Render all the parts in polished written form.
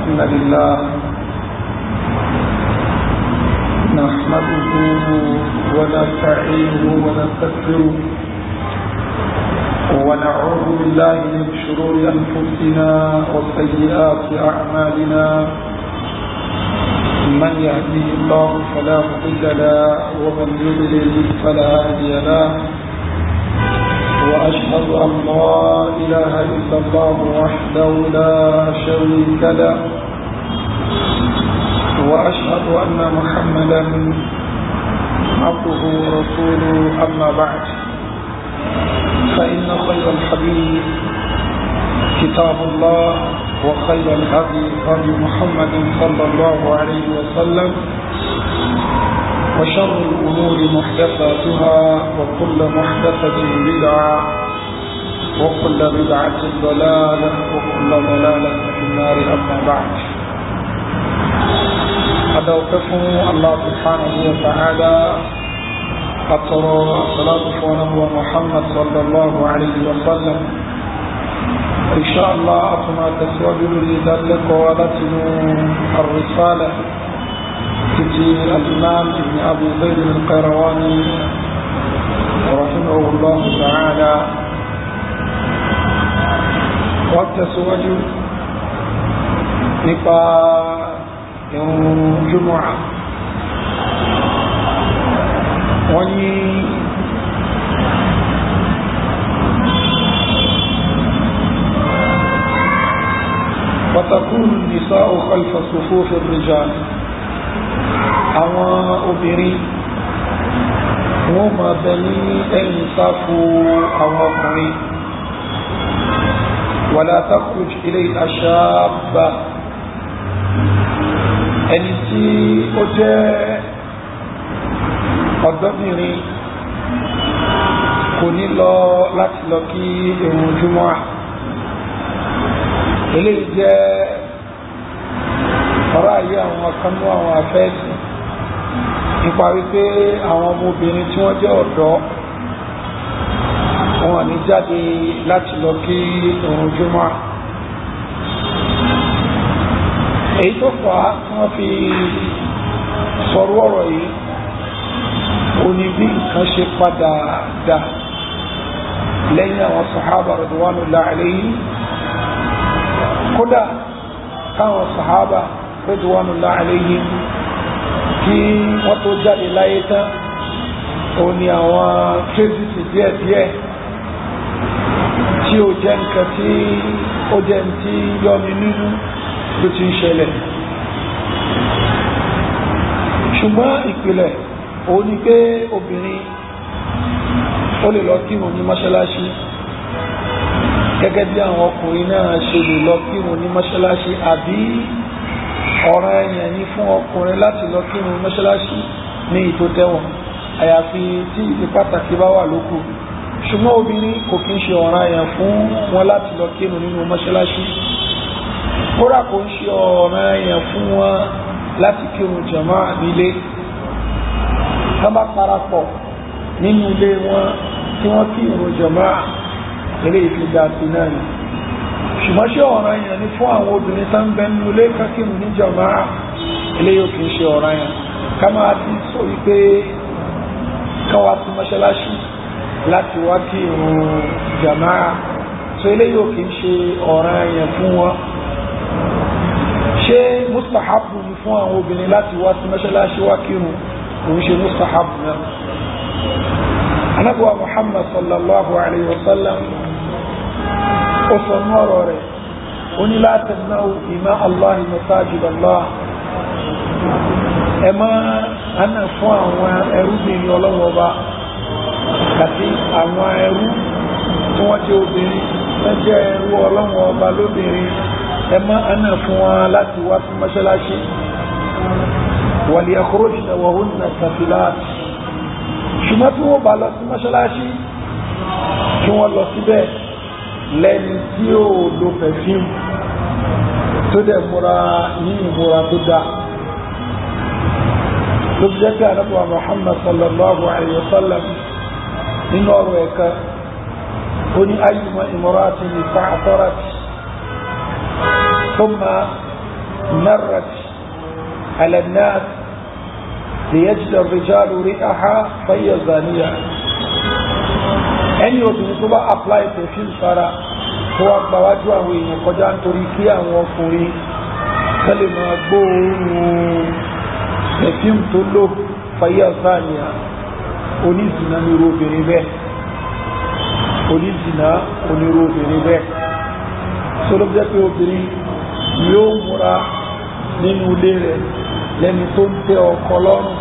الحمد لله نحمده ونستعينه ونستغفره ونعوذ بالله من شرور أنفسنا وسيئات أعمالنا من يهديه الله فلا مضل له ومن يضلل فلا هادي له وأشهد أن لا إله إلا الله وحده لا شريك له وأشهد أن محمدا عبده ورسوله أما بعد فإن خير الحديث كتاب الله وخير الهدي هدي محمد صلى الله عليه وسلم وشر الأمور محدثاتها وكل محدثة بدعة وكل بدعة ضلالة وكل ضلالة في النار أما بعد أدعوكم الله سبحانه وتعالى أترى الصلاة ونبوة محمد صلى الله عليه وسلم إن شاء الله أطمع تسوى لذلك ولتن الرسالة تجي الإمام ابن أبي زيد القيرواني رحمه الله تعالى والتسوج نقا يوم جمعة وني وتكون النساء خلف صفوف الرجال àwọn obìnrin wọ́n máa bẹ ní ẹ̀yìn sáfù àwọn ọkùnrin wala takhruj ilayha shabba ẹni tí ó jẹ́ ọ̀dọ́bìnrin kò ní lọ láti lọ kí ìrun jùmọ̀ eléyìí jẹ́ ọ̀rọ̀ ayé àwọn akánú àwọn afẹ́sìn nípa wípé àwọn ọmọbìnrin tí wọ́n jẹ́ ọ̀dọ́ wọn ní jáde láti lọ kí ìrun jùmọ̀ èyí tó fà á tí wọ́n fi sọ̀rọ̀ ọ̀rọ̀ yìí ó ní bí nǹkan ṣe padà dà lẹ́yìn àwọn sàhábà radwanullahi alayhim kódà káwọn sàhábà radwanullahi alayhim kí wọ́n tó jáde láyé tán ó ní àwọn kérésìsì díẹ̀díẹ̀ tí ó jẹ́ nǹkan tí ó jẹ́ tí yọmi nínú ló ti ń ṣẹlẹ̀ ṣùgbọ́n ìpìlẹ̀ ó ní pé obìnrin ó lè lọ kírun ní mọ́ṣáláṣí gẹ́gẹ́ bí àwọn ọkùnrin náà ṣe lè lọ kírun ní mọ́ṣáláṣí àbí ọ̀ranyàn ni fún ọkùnrin láti lọ kírun mọ́ṣáláṣí ní ìtò tẹ́wọ̀n àyàfi tí ìdí pàtàkì bá wà lókù ṣùgbọ́n obìnrin kò kí ń ṣe ọ̀ranyàn fún wọn láti lọ kírun nínú mọ́ṣáláṣí kódà kò ń ṣe ọ̀ranyàn fún wọn láti kírun jàmáà nílé tán bá parapọ̀ nínú ilé wọn tí wọ́n kírun jàmáà eré ìfìdá sí náà ni ṣùgbọ́n ṣe ọ̀ranyàn ni fún àwọn obìnrin tán bẹ nínú ilé kákírun ní jàmáà eléyìí kì í ṣe ọ̀ranyàn ká máa ti sọ wípé kán wá sí mọ́ṣáláṣí láti wá kírun jàmáà so eléyìí kì í ṣe ọ̀ranyàn fún wọn ṣé mustahabu ni fún àwọn obìnrin láti wá sí mọ́ṣáláṣí wá kírun òun ṣe mustahabu náà anabuwa Muhammad sallallahu alayhi wa sallam ó sọ ní ọ̀rọ̀ rẹ̀ ó ní la tamna'u ima Allahi masajid Allah ẹ máa hánà fún àwọn ẹrúbìnrin ọlọ́wọ́ ọba àti àwọn ẹrú tí wọ́n jẹ́ obìnrin wọ́n jẹ́ ẹrú ọlọ́wọ́ ọba lóbìnrin ẹ máa hánà fún wọn láti wá sí mọ́ṣáláṣí wal yakhrujna wa hunna safilat ṣùgbọ́n tí wọ́n bá lọ sí mọ́ṣáláṣí kí wọ́n lọ síbẹ̀ lẹ́ni tí ó lo pẹ̀fíìmù tó dẹ̀ múra ní ìmúra tó dá ló fi jẹ́ pé ànábì Muhammad sallallahu alayhi wa sallam nínú ọ̀rọ̀ ẹ̀ka ó ní ayyuma imra'atin ista'tarat thumma مرت على الناس ليجد الرجال ريحها فهي زانية. ẹni obìnrin tó bá apply perfume sára tó wá gbáwájú àwọn èèyàn kọjá nítorí kí àwọn ọkùnrin tẹ́lẹ̀ máa gbóòórùn perfume tó lò fàyè zaniya, onízìnà nírú obìnrin bẹ́ẹ̀, onízìnà onírú obìnrin bẹ́ẹ̀. tó ló jẹ́ pé obìnrin yóò múra nínú ilé rẹ̀ lẹ́ni tó ń tẹ́ ọkọ lọ́rùn.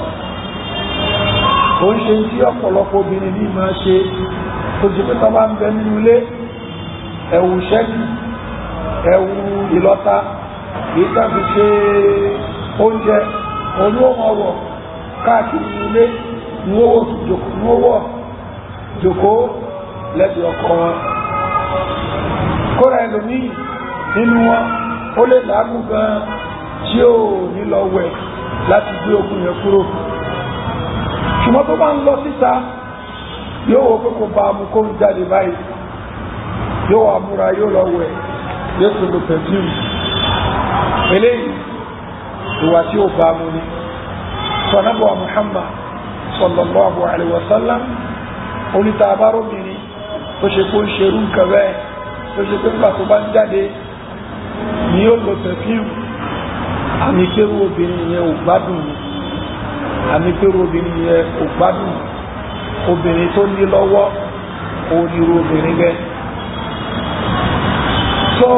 ó ń ṣe tí ọ̀pọ̀lọpọ̀ obìnrin ní máa ṣe tó ti pé tó bá ń bẹ nínú ilé, ẹ̀wù ṣẹ́kì, ẹ̀wù ìlọ́ta, ìtàbí ṣe oúnjẹ olóòwò káàkiri ilé níwọ́wọ́ jòkó lẹ́bí ọkọ wọn. kóra ẹlòmíì nínú wọn ó lè lágùn gan tí ó nílọ wẹ̀ láti gbé ogun yẹn kúrò, ṣùgbọ́n tó bá ń lọ síta yóò wò pé kò bá mú kó ń jáde báyìí, yóò wà múra, yóò lọ wẹ̀, yóò tó lo perfume. eléyìí ìwà tí ó bá mú ni. sọ̀nàbọ̀ Muhammad sallallahu alaihi wasallam oníta abáròmìnrin tó ṣe kó ń ṣerú nǹkan bẹ́ẹ̀, tó ṣe pé nígbà tó bá ń jáde ni yóò lo perfume, àmì pẹ̀rú obìnrin yẹn ò gbádùn ni, àmì pẹ̀rú obìnrin yẹn ò gbádùn. obìnrin tó ní lọ́wọ́ onírú obìnrin bẹ́ẹ̀. so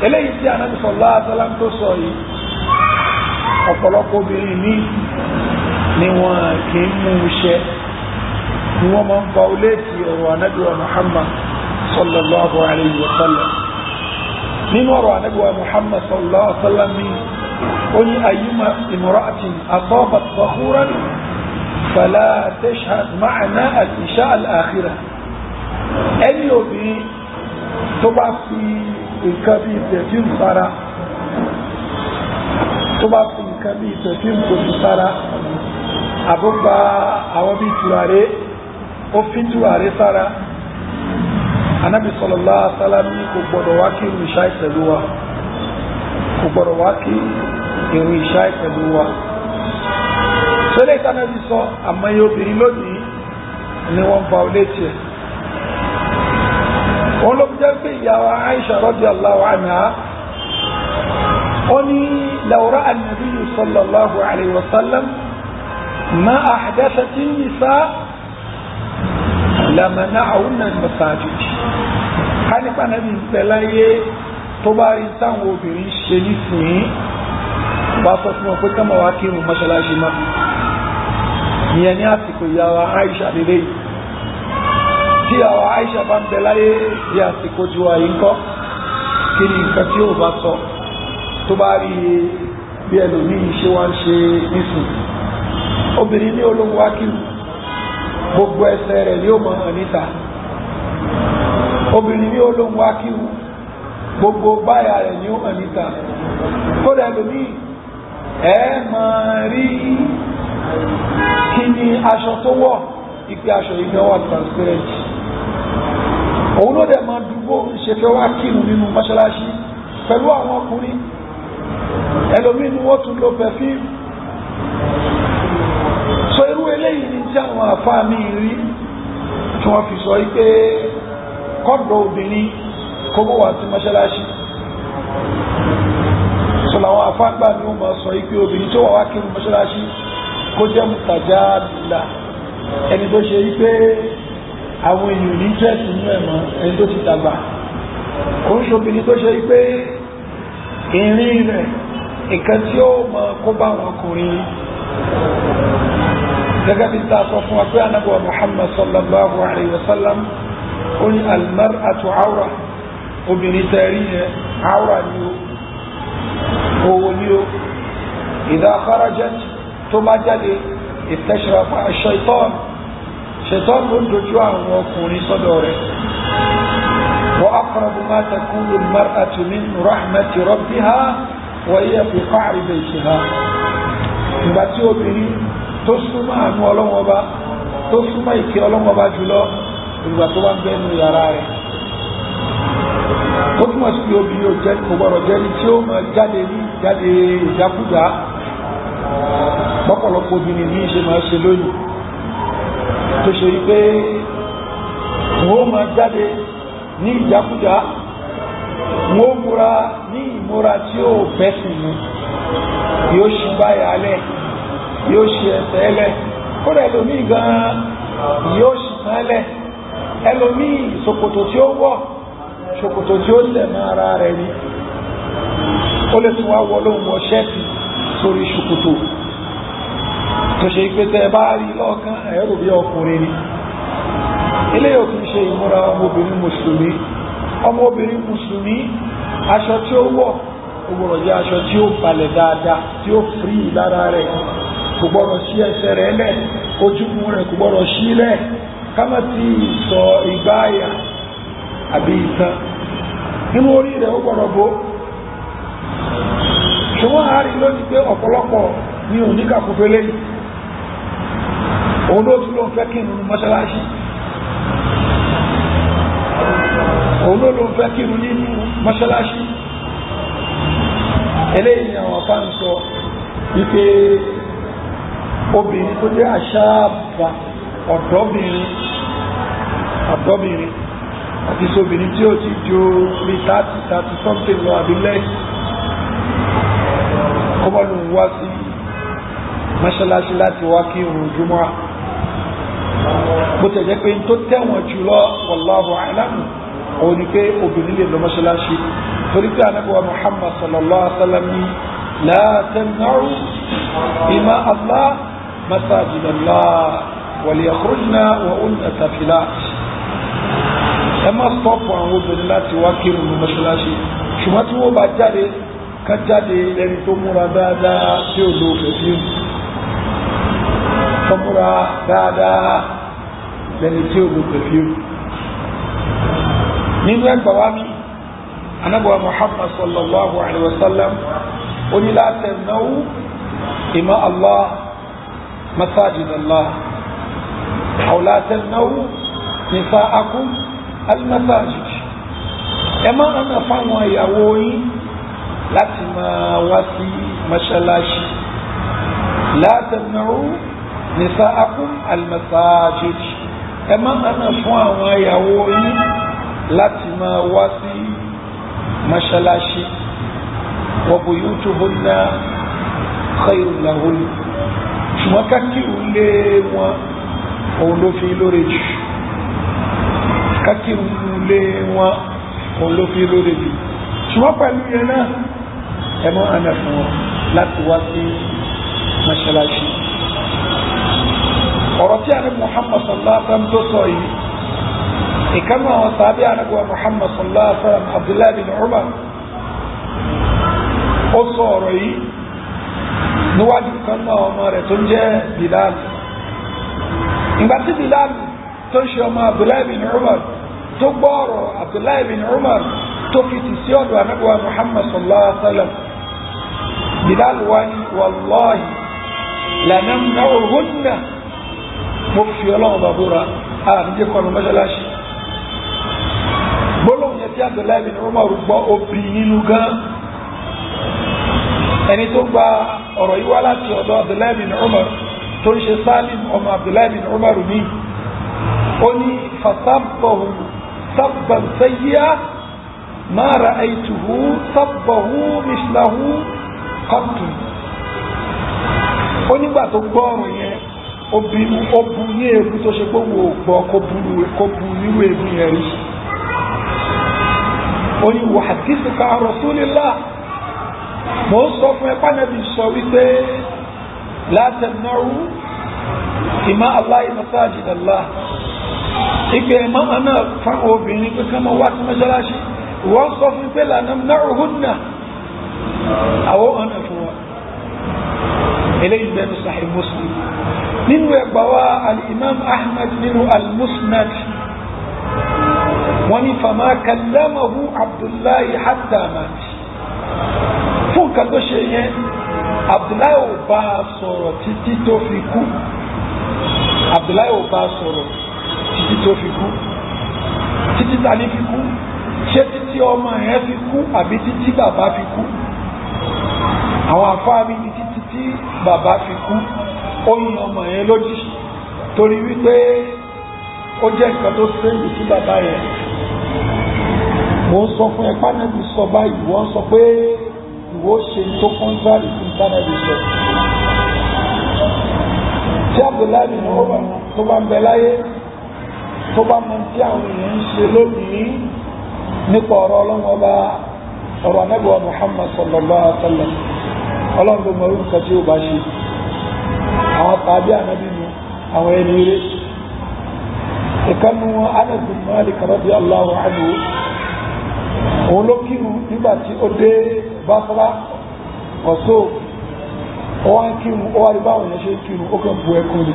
eléyìí tí Ànábì sallallahu alaihi wasallam tó sọ yìí, ọ̀pọ̀lọpọ̀ obìnrin ní ni wọ́n kì í mú iṣẹ́, ni wọ́n máa ń fa oléètì ọ̀rọ̀ Ànábì wa Muhammad sallallahu alaihi wasallam. nínú ọ̀rọ̀ Ànábì wa Muhammad sallallahu alaihi wasallam ní ó ní ayyuma imra'atin asabat fakhuran fala tashhad ma'ana al-isha al-akhirah. ẹni obìnrin tó bá fi nǹkan bí perfume sára, tó bá fi nǹkan bí perfume kò sí sára, àbúgbà àwọn bí tùràrí, ó fi tùràrí sára, Ànábì sallallahu alaihi wasallam ní kò gbọdọ̀ wá kí irun ìṣá ìpẹ̀lú wa, kò gbọdọ̀ wá kí irun ìṣá ìpẹ̀lú wa. sọ́lẹ̀ ìtànàbí sọ àmọ́yé obìnrin lónìí ni wọ́n fa olétí ẹ̀. wọ́n ló jẹ́ pé ìyàwó Aisha radiyallahu anha ó ní law ra'a an-nabiy sallallahu alaihi wasallam ma ahdathat an-nisa' lamana'ahunna al-masajid. ká nípa nàbí ìpẹ́láyé tó bá rí táwọn obìnrin ṣe nísìnyí bá sọ fún wọn pé ká máa wá kírun mọ́ṣáláṣí má. ìyẹn ní àsìkò ìyàwó Aisha lélẹ́yìí. tí àwọn Aisha bá ń bẹ láyé bí àsìkò ju àyí ń kọ́, kí ni nǹkan tí ó bá sọ tó bá rí bí ẹlòmíì ṣe wá ń ṣe nísìn. obìnrin ní olóhùn wákìlù, gbogbo ẹsẹ̀ rẹ̀ ni ó mọ̀ hàn níta. obìnrin ní olóhùn wákìlù, gbogbo báyà rẹ̀ ni ó hàn níta. kódà ẹlòmíì máa rí kí ni aṣọ tó wọ̀, ipe aṣọ ìgbẹ́ wà transparent. òun ló dẹ̀ máa dúgbò ṣe fẹ́ wá kírun nínú mọ́ṣáláṣí pẹ̀lú àwọn ọkùnrin. ẹlòmíì ni wọ́n tún lo perfume. so irú eléyìí ni tí àwọn àfáà mi rí tí wọ́n fi sọ pé kọ́dọ̀ obìnrin kó mọ́ wá sí mọ́ṣáláṣí. so làwọn àfáà gbà ni wọ́n máa sọ pé obìnrin tó wà wá kírun mọ́ṣáláṣí kó jẹ́ mutajadila, ẹni tó ṣe yí pé àwọn èèyàn ní jẹ́sì nínú ẹ̀mọ́, ẹni tó ti dàgbà. ó ń ṣobìnrin tó ṣe yí pé ìrìn rẹ̀ nǹkan tí ó mọ kó bá wọn ọkùnrin. gẹ́gẹ́ bí ta sọ fún wa pé Ànábì Muhammad sallallahu alaihi wasallam ó ní al-mar'atu awra, obìnrin tẹ̀rí yẹn awra ni ó, owó ni ó. idha kharajat, tó bá jáde, istashrafa ash-shaytan, ṣaitan ló ń dojú àwọn ọkùnrin sọ́dọ̀ rẹ̀. wa aqrabu ma takunu al-mar'atu min rahmati rabbiha wa hiya fi qa'ri baytiha. ìgbà tí obìnrin tó súnmọ́ àánú Ọlọ́hun Ọba, tó súnmọ́ ìkẹ́ Ọlọ́hun Ọba jùlọ, ìgbà tó bá ń bẹ́nu yàrá rẹ̀. ó túmọ̀ sí pé obìnrin ò jẹ́ kò gbọ́dọ̀ jẹ́ ní tí ó máa jáde ní jáde ìjákújá pọ́pọ̀lọpọ̀ obìnrin ní ṣe máa ṣe lónìí tó ṣe wípé wọ́n máa jáde ní ìjákújá wọ́n múra ní ìmúra tí ó bẹ́sìn mú yóò ṣì báyà lẹ̀ yóò ṣì ẹsẹ̀ lẹ̀ kódà ẹlòmíì gan yóò ṣì tán lẹ̀ ẹlòmíì ṣòkòtò tí ó wọ̀ ṣòkòtò tí ó lẹ̀ mọ́ ara rẹ̀ ni ó lè tún wá wọ lóhun wọ ṣẹ́ẹ̀tì sórí ṣòkòtò tó ṣe pé tẹ́ bá rí lọ́ọ̀kan ẹ̀rù bí ọkùnrin ni ilé yóò tún ṣe ìmúra ọmọbìnrin mùsùlùmí aṣọ tí ó wọ̀ ó gbọ́dọ̀ jẹ́ aṣọ tí ó balẹ̀ dáadáa tí ó frí lára rẹ̀ kò gbọ́dọ̀ sí ẹsẹ̀ rẹ̀ lẹ̀ ojúkun rẹ̀ kò gbọ́dọ̀ sílẹ̀ kámá tí sọ ìgbà àyà àbí ìtàn nínú orí rẹ̀ ó gbọ́dọ̀ bó ṣùgbọ́n àárín lónìí pé ọ̀pọ̀lọpọ̀ ní oníkàkúfẹ́ lẹ́yìn òun ló tún ló ń fẹ́ kí nínú mọ́ṣáláṣí òun ló ń fẹ́ kí nínú mọ́ṣáláṣí eléyìí àwọn afá ń sọ wípé obìnrin tó jẹ́ àṣàbà ọ̀dọ́bìnrin àti sóbìnrin tí ó ti jó rí 30 something lọ àbí lẹ́yìn kọmọlù ń wá sí mọ́ṣáláṣí láti wá kí ìrun jùmọ́ bó tẹ̀jẹ́ pé tó tẹ̀wọ̀n jùlọ wallahu a'lam òun ni pé obìnrin lè lọ mọ́ṣáláṣí torí pé Ànábì wa Muhammad sallallahu alaihi wasallam ní la tamna'u ima Allah masajid Allah wa liyakhrujna wa hunna tafilat ẹ má stọ́pù àwọn obìnrin láti wá kí ìrun mọ́ṣáláṣí ṣùgbọ́n tí wọ́n bá jáde ká jáde ẹni tó múra dáadáa tí ó lo perfume tó múra dáadáa lẹni tí ó lo perfume nínú ẹgbà wá mi Ànábì wa Muhammad sallallahu alaihi wasallam oní la tamna'u ima Allah masajid Allah aw la tamna'u nisa'akum al-masajid ẹ má ọ̀nà fáwọn ìyàwó yín láti máa wá sí mọ́ṣáláṣí la tamna'u nisa'akum al-masajid ẹ má ọ̀nà fún àwọn ìyàwó yín láti máa wá sí mọ́ṣáláṣí wa buyutuhunna khayrun lahunna ṣùgbọ́n kákìrù lé wọn òun ló fi lóore jù kákìrù lé wọn òun ló fi lóore jù ṣùgbọ́n pẹ̀lú yẹn náà ẹ mọ́ àná fún wọn láti wá sí mọ́ṣáláṣí ọ̀rọ̀ tí a ní Muhammad sallallahu alaihi wasallam tó sọ yìí ìkànnì àwọn sàbí ànábì Muhammad sallallahu alaihi wasallam Abdullahi bin Umar ó sọ ọ̀rọ̀ yìí níwájú kan náà ọmọ rẹ̀ tó ń jẹ́ Bilal ìgbà tí Bilal tó ń ṣe ọmọ Abdullahi bin Umar tó gbọ́ ọ̀rọ̀ Abdullahi bin Umar tó fi ti sí ọ̀dọ̀ ànábì Muhammad sallallahu alaihi wasallam Bilal wá ní wallahi lanamna'uhunna mo fi ọlọ́run bàbúrà àníjẹ́ kọlu mọ́ṣáláṣí gbólóhùn yẹn tí Abdullahi bin Umar gbọ́ obì nínú gan ẹni tó gba ọ̀rọ̀ yìí wá láti ọ̀dọ̀ Abdullahi bin Umar tó ń ṣe Salim ọmọ Abdullahi bin Umar ní ó ní fasabbahu sabban sayyi'a ma ra'aytuhu sabbahu mislahu qattu ó nígbà tó gbọ́ ọ̀rọ̀ yẹn obìnrin ó bu ní èébú tó ṣe pé wò gbọ́ kó bu nírú èébú yẹn rí ó ní uhaddithuka an Rasulillah mo ń sọ fún ẹpá Nábì sọ wípé la tamna'u ima Allahi masajid Allah ìgbé ẹ̀mọ́ ọ̀nà fáwọn obìnrin pé kán mọ́ wá sí mọ́ṣáláṣí wọ́n sọ fún pé lanamna'uhunna àwọn ọ̀nà fún wa eléyìí bẹ́ẹ̀ ní Sahih Muslim nínú ẹgbà wa al-Imam Ahmad nínú al-Musnad wọ́n ní fama kallamahu Abdullahi hatta mat fún nǹkan tó ṣe yẹn Abdullahi ò bá sọ̀rọ̀ títí tó fi kú Abdullahi ò bá sọ̀rọ̀ títí tó fi kú títí ta ní fi kú ṣé títí ọmọ yẹn fi kú àbí títí bàbá fi kú? àwọn afáàmì ní títí tí bàbá fi kú ó yin ọmọ yẹn lódì torí wípé ó jẹ́ nǹkan tó sẹ́yìn sí bàbá yẹn. mo ń sọ fún ẹ pánẹ́bì sọ báyìí wọ́n sọ pé ìwọ ṣe tó kọ́ńtàlì fún pánẹ́bì sọ. tí Abdullahi bin Umar tó bá ń bẹ láyé tó bá mọ tí àwọn èèyàn ń ṣe lónìí nípa ọ̀rọ̀ ọlọ́run ọba ọ̀rọ̀ anábìwá Muhammad sallallahu alaihi wa sallam ọlọ́run ló mọ orí nǹkan tí ó bá ṣe. àwọn tàbí ànábì ni àwọn ẹni eré ìkànnì wọn Anas bin Malik radiyallahu anhu òun ló kírun nígbà tí ó dé Basra ọ̀ṣọ́ ó wá ń kírun ó wá rí báwọn yẹn ṣe ń kírun ó kàn bu ẹkún ni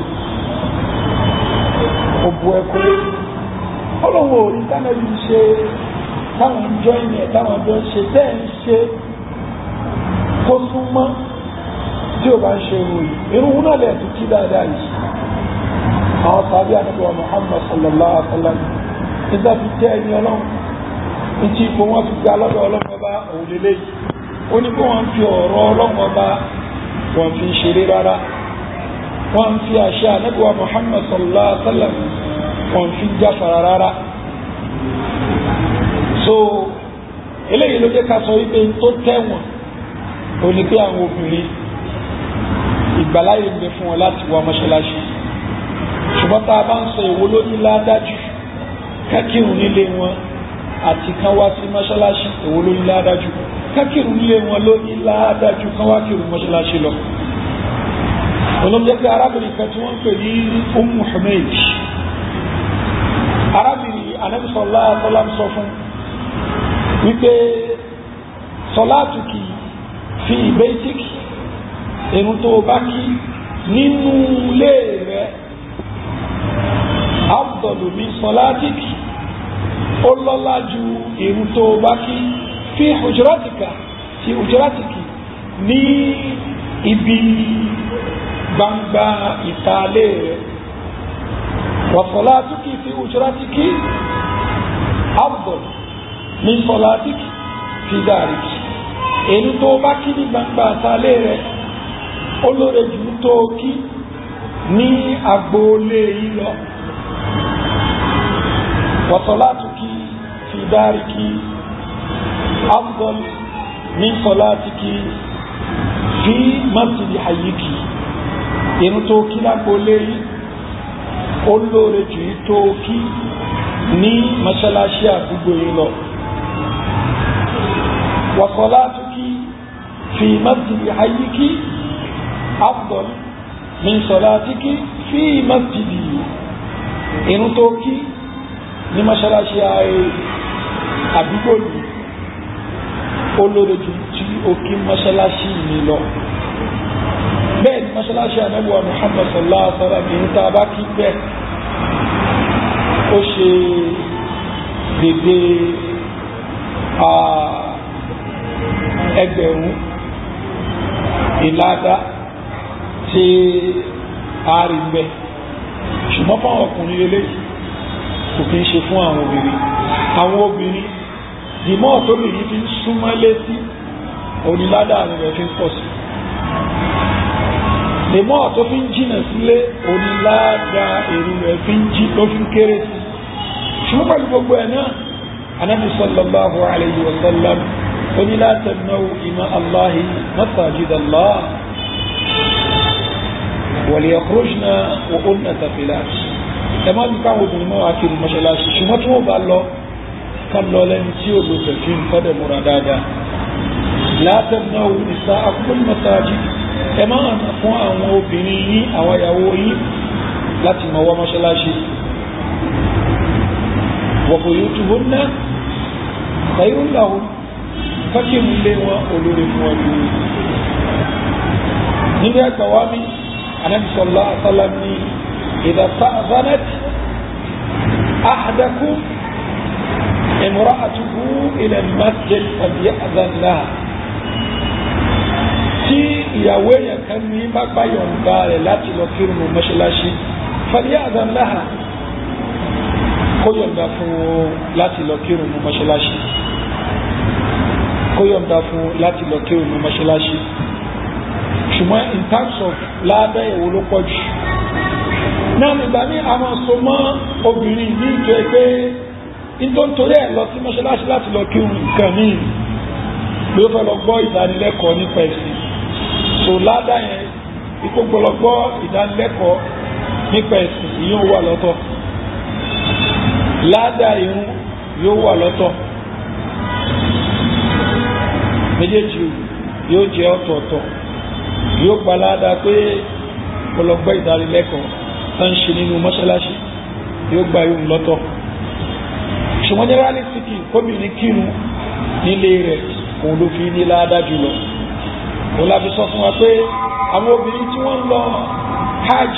ó bu ẹkún lé ọlọ́run ò rí tánàbí ṣe táwọn ìjọ ìyẹn táwọn ìjọ ṣe bẹ́ẹ̀ ń ṣe kó súnmọ́ tí ó bá ń ṣe irun náà lẹ̀ tó kí dáadáa yìí. àwọn tàbí ànábì Muhammad sallallahu alaihi wa sallam nígbà tí jẹ́ ẹni ọlọ́run ní tí ipò wọn fi gba lọ́dọ̀ ọlọ́run ọba òun lélẹ̀ yìí ó ní kó wọn fi ọ̀rọ̀ ọlọ́run ọba wọn fi ṣeré rárá wọn fi àṣẹ ànábì Muhammad sallallahu alaihi wa sallam wọn fi jáfara rárá. so eléyìí ló jẹ́ ká sọ wípé tó tẹ̀wọ̀n ó ní pé àwọn obìnrin ìgbàláyè ń bẹ fún wọn láti wá mọ́ṣáláṣí ṣùgbọ́n tá a bá ń sọ èwo ló ní ládájú kákìrún nílé wọn àti kan wá sí mọ́ṣáláṣí èwo ló ní ládájú kákìrún nílé wọn ló ní ládájú kan wá kìrún mọ́ṣáláṣí lọ. olóńjẹ́ pé arábìnrin kan tí wọ́n ń pè ní Ummu Humayd arábìnrin Ànábì sallallahu alaihi wasallam sọ fún wípé salatuki fi baytiki irun tó bá kí nínú ilé rẹ̀ afdalu min salatiki ó lọ́lá ju irun tó bá kí fi hujratiki ní ibi gbangba ìtàlé rẹ̀ wa salatuki fi hujratiki afdalu min salatiki fi dariki èyí tó bá kí ní gbangba ìtàlé rẹ̀ olóore jù tó kí ní agboolé yìí lọ. wa salatuki fi dariki afdal min salatiki fi masjidi hayyiki èyí tó kí lágboolé yìí olóore jù tó kí ní mọ́ṣáláṣí àdúgbò yìí lọ. wa salatuki fi masjidi hayyiki afdal min salatiki fi masjidi inú tó kí ní mọ́ṣáláṣí àdúgbò yìí olóore jù tí ó kí mọ́ṣáláṣí mi lọ. bẹ́ẹ̀ ni mọ́ṣáláṣí Ànábì wa Muhammad sallallahu alaihi wa sallam ní tá a bá kí bẹ́ẹ̀ ó ṣe dédé ẹgbẹ̀rún ìlàdá tí a rí ń bẹ ṣùgbọ́n fún àwọn ọkùnrin eléyìí kò kí ń ṣe fún àwọn obìnrin. àwọn obìnrin dìmọ́ tóbìnrin fi ń súnmọ́ létí oníládà rẹ̀ fi ń pọ̀ sí, dìmọ́ tó fi ń jìnà sílé oníládà èrú rẹ̀ fi ń jí tó fi ń kéré sí. ṣùgbọ́n pẹ̀lú gbogbo ẹ̀ náà Ànábì sallallahu alayhi wa sallam onílá tamna'u ima Allahi masajid Allah wàlíyàkúróṣìnà òhúnnà tàfílàt. ẹ má bí káwọn obìnrin mọ́ akiri mọ́ṣáláṣí ṣùgbọ́n tí wọ́n bá lọ ká lọ lẹ́ni tí ó lo tẹ̀fín kọ́dẹ̀ múra dáadáa. látẹ̀mọ́ òun nìsa akúkúrú mọ́sáájì ẹ má hàn fún àwọn obìnrin yín àwọn ìyàwó yín láti mọ̀ wá mọ́ṣáláṣí. wọ̀pọ̀ yóò túbọ̀ ná khayrun lahun kákìrì lé wọn olórí fún ọdún. níbi ẹgbà wá mi Ànábì sallallahu alaihi wasallam ní idha sta'dhanat ahadakum imra'atuhu ila al-masjid falya'dhan laha. tí ìyàwó èèyàn kan ní bá gbáyọ̀ǹda rẹ̀ láti lọ kírun mọ́ṣáláṣí falya'dhan laha kó yọ̀ǹda fún láti lọ kírun ní mọ́ṣáláṣí, kó yọ̀ǹda fún láti lọ kírun ní mọ́ṣáláṣí. Ṣùgbọ́n in terms of ládá èwo ló pọ̀ jù náà nígbà ní àwọn so mọ́ obìnrin ní ìjọ pé nítorí ẹ̀ lọ sí mọ́ṣáláṣí láti lọ kírun nǹkan míì ló fẹ́ lọ gbọ́ ìdánilẹ́kọ̀ọ́ nípa ẹ̀sìn. So ládá yẹn ikú gbọ́lọ́gbọ́ ìdánilẹ́kọ̀ọ́ nípa ẹ̀sìn yóò wà lọ́tọ̀, ládá irun yóò wà lọ́tọ̀, méjèèjì yóò jẹ́ ọ̀tọ̀ọ̀tọ̀. Yóò gba ládá pé gbọ́lọ́gbọ́ ìdánilẹ́kọ̀ọ́ tán ṣe nínú mọ́ṣáláṣí yóò gba irun lọ́tọ̀. Ṣùgbọ́n generally speaking kóbìnrin kírun nílé rẹ̀ òun ló fi ní ládá jùlọ. Òun la fi sọ fún wa pé àwọn obìnrin tí wọ́n lọ hajj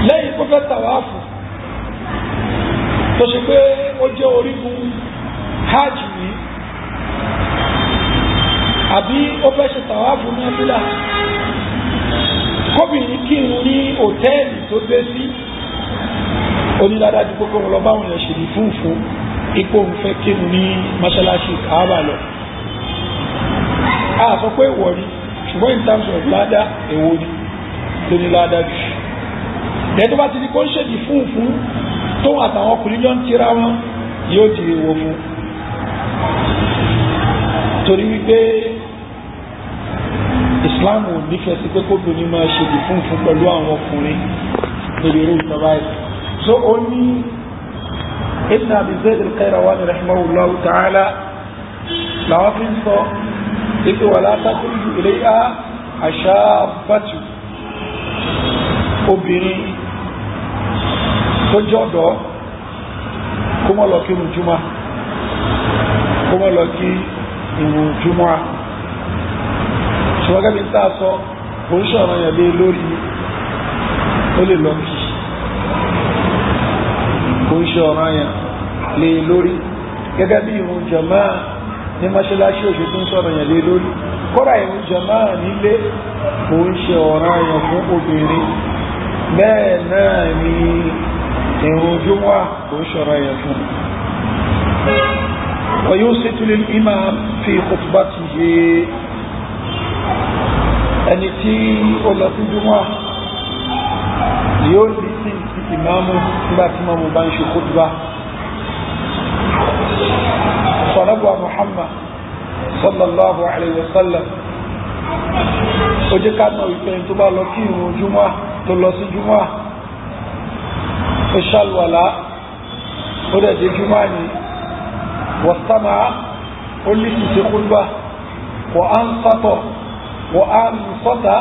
lẹ́yìn kó fẹ́ tàwáàfù tó ṣe pé ó jẹ́ orígun hajj yìí, àbí ó fẹ́ ṣe tàwáàfù ní abúlá, kóbìnrin kírun ní hòtẹ́ẹ̀lì tó dé sí onídádájú kókó lọ báwọn èèyàn ṣe ní fúnfún ipò ń fẹ́ kírun ní mọ́ṣáláṣí Káàbà lọ. A sọ pé ìwọ ni, ṣùgbọ́n in terms of ládá èwo ni tó ní ládá jù. Ẹ̀ tó bá ti di kó ń ṣèdí fúnfún tó àtàwọn ọkùnrin jọ ń tira wọn yóò di èwo fún. Torí wípé Islam ò nífẹ̀ẹ́ sí pé kóbìnrin máa ṣèdí fúnfún pẹ̀lú àwọn ọkùnrin lórí irú ìjọba ẹ̀. So ó ní Ibn Abi Zayd al-Qayrawani rahimahullahu ta'ala làwọn fi ń sọ ike wala takhruju ilayha ashabatu, obìnrin tó jọ́dọ̀ kó mọ́ lọ kí irun jùmọ́, kó mọ́ lọ kí irun jùmọ́. Ṣùgbọ́n gẹ́gẹ́ bí tá a sọ kò ń ṣọ̀rọ̀ yẹn lé lórí ó lè lọ kí, kò ń ṣọ̀rọ̀ yẹn lé lórí gẹ́gẹ́ bí irun jàmáà ní mọ́ṣáláṣí òṣù tó ń sọ̀rọ̀ yẹn lé lórí. Kódà irun jàmáà nílé kò ń ṣe ọ̀ràn yẹn fún obìnrin, bẹ́ẹ̀ náà ni irun jùmọ́ kò ń ṣọ̀rọ̀ yẹn fún. wa yusitu lil imam fi khutbatihi, ẹni tí ó lọ sí jùmọ́ yóò lè sí ìmáàmù nígbà tí ìmáàmù bá ń ṣe khutba. Sọ̀rọ̀bù Muhammad sallallahu alayhi wa sallam ó jẹ́ ká náà wípé tó bá lọ kí ìrun jùmọ́ tó lọ sí jùmọ́ ó ṣàlùwàlá ó dẹ̀ dé jùmọ́ ní wọ́sánà ó lè sì ṣe khutba wọ́n á ń sọ́tọ̀ wọ́n á ń sọ́tà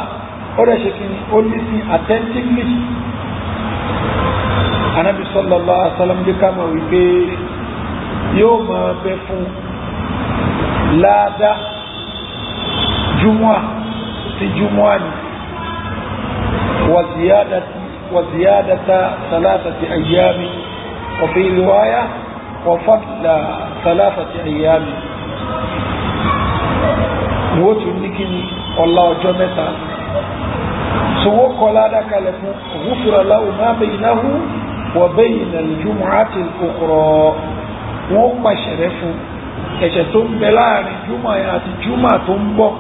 ó dẹ̀ ṣe kí ni ó lè sí attentively. Ànábì sallallahu alayhi wa sallam jẹ́ ká náà wípé yóò máa bẹ fún láàdá jùmọ́ sí jùmọ́ ni wàzíyádàtà sàlásàtì àyàmì وفي رواية وفضل 3 أيام wótú ní kí ni ọlá ọjọ́ mẹ́ta so wó kọlá dákalẹ̀ fún ghufira lahu ma baynahu wa bayna al-jumu'ati al-ukhra wọ́n pàṣẹrẹ fún ẹ̀ṣẹ̀ tó ń bẹ láàrin jùmọ̀ àti jùmọ̀ tó ń bọ̀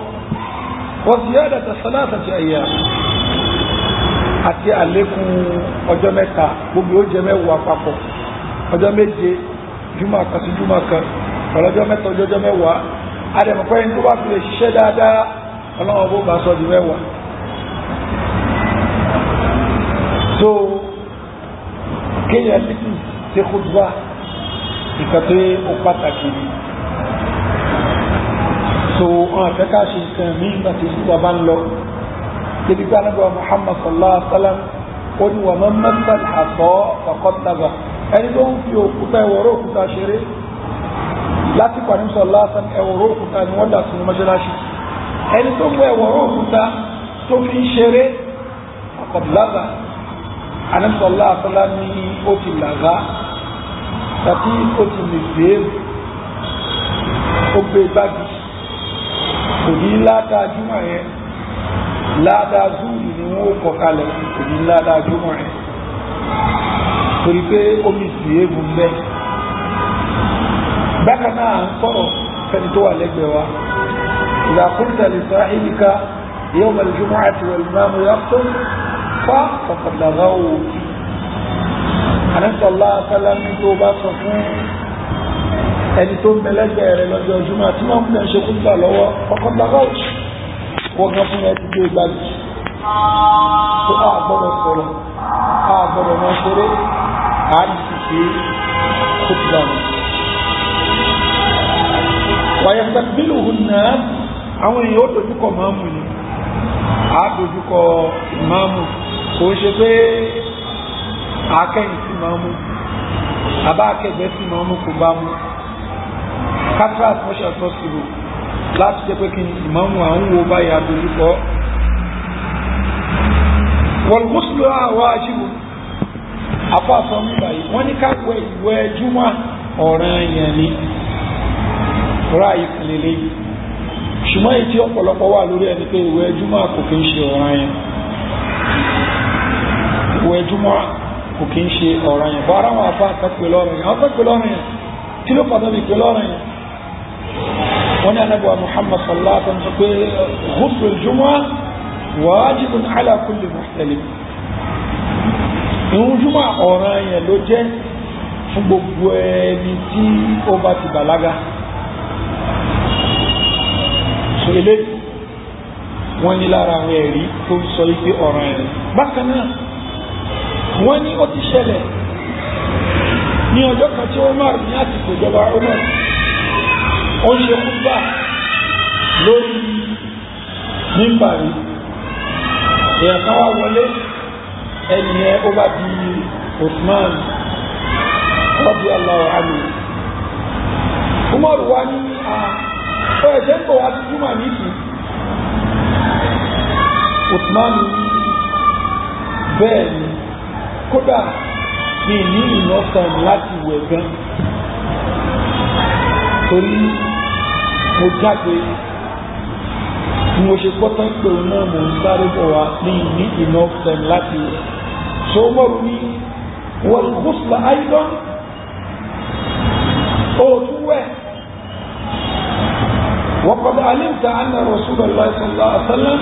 wa ziyadata 3 ayyam àti àlékún ọjọ́ mẹ́ta gbogbo ó jẹ mẹ́wàá papọ̀ ọjọ́ méje jùmọ̀ kan sí jùmọ̀ kan ọlọ́jọ́ mẹ́ta ọjọ́ mẹ́wàá adẹ̀mọ̀pẹ́ yìí tó bá fi lè ṣiṣẹ́ dáadáa ọlọ́wọ́ bó bá sọ di mẹ́wàá. So kéèyàn títí ṣe khutba nǹkan tó ó pàtàkì ni. So wọn àfẹ́ká ṣe nǹkan mí nígbà tí khutba bá ń lọ débi gbá nígbà Muhammad sallallahu alaihi wa sallam ó ní wa man massa al-hasa faqad lagha ẹni tó ń fi òkúta ẹwọ̀rọ̀ òkúta ṣeré láti pàdé sọ̀lá ẹwọ̀rọ̀ òkúta ni wọ́n dà sínú mọ́ṣáláṣí ẹni tó mú ẹwọ̀rọ̀ òkúta tó fi ń ṣeré àkọ̀bùlága anẹ́sọ̀lá àtọ́lá ní ó ti làgá tàbí ó ti lè gbé ó gbé gbági kò ní ládàá júmọ̀ yẹn ládàá zúùrì ni wọ́n kọ kalẹ̀ kò ní ládàá júmọ̀ yẹn torí pé omi sì éwu ń bẹ. bákan náà à ń sọ̀rọ̀ fẹ́ni tó wà lẹ́gbẹ̀ẹ́ wa idha qulta li sahibika yawm al-jumu'ati wal-imam yakhutub faqad laghawt. àníṣọ́lá sálámí tó bá sọ fún ẹni tó ń bẹ lẹ́gbẹ̀ẹ́ rẹ̀ lọ́jọ́ Jímọ̀ tí wọ́n ń ṣe kúńtà lọ́wọ́ faqad laghawt wọ́n gan fún ẹ ti gbé gbájú. tó a gbọ́dọ̀ sọ̀rọ̀ a gbọ́dọ̀ máa ṣeré a ní ṣe kúńtà wọn. wàyà sàbílù hùn náà àwọn èèyàn ó dojúkọ máàmù ni a dojúkọ máàmù kò ṣe pé akẹ́yìn sí máàmù àbá akẹgbẹ́ sí máàmù kò bá mú kátírà as much as possible láti jẹ́ pé kí ìmáàmù àwọn wo báyìí adojúkọ. wal ghuslu wájibun afáàfọ́ mi báyìí wọ́n ní ká wẹ ìwẹ̀ júmọ́ ọ̀ranyàn ni ráàyè kan lélẹ́yìí ṣùgbọ́n èyí tí ọ̀pọ̀lọpọ̀ wà lórí ẹni pé ìwẹ̀ júmọ́ kò kí ń ṣe ọ̀ranyàn ìwẹ̀ júmọ́ kò kí ń ṣe ọ̀ranyàn bọ́ ara wọn afá àtàkùn lọ́ranyàn àwọn àtàkùn lọ́ranyàn kí ló pàtàkì pé lọ́ranyàn wọ́n ní anábọ̀ Muhammad sallallahu alaihi wasallam pé ghusl al-jumu'ah wajibun ala kulli muhtalim ìrun júmọ́ ọ̀ranyàn ló jẹ́ fún gbogbo ẹni tí ó bá ti bàlágà. ilé wọ́n ní lára àwọn ẹ̀rí tó ń sọ ipé ọ̀ràn ẹ̀rí bákan náà wọ́n ní ó ti ṣẹlẹ̀ ní ọjọ́ kan tí Umar ní àsìkò ìjọba Umar ó ń ṣe kúgbà lórí mímbàrí èèyàn kan wá wọlé ẹnìyẹn ó bá di Uthman radiyallahu anhu. Umar wá ní ó ẹ̀jẹ̀ ń bọ̀ wá sí júmọ̀ nìkú. Uthman bẹ́ẹ̀ ni kódà ní ìnọ́sàn láti wẹ̀ gan torí mo jáde ni mo ṣe gbọ́tán pé òun náà mo ń sáré bọ̀ wá ní ìnọ́sàn láti wẹ̀ so mọ́rù ní wal ghusl aidan ó tún wẹ̀. وقد علمت أن رسول الله صلى الله عليه وسلم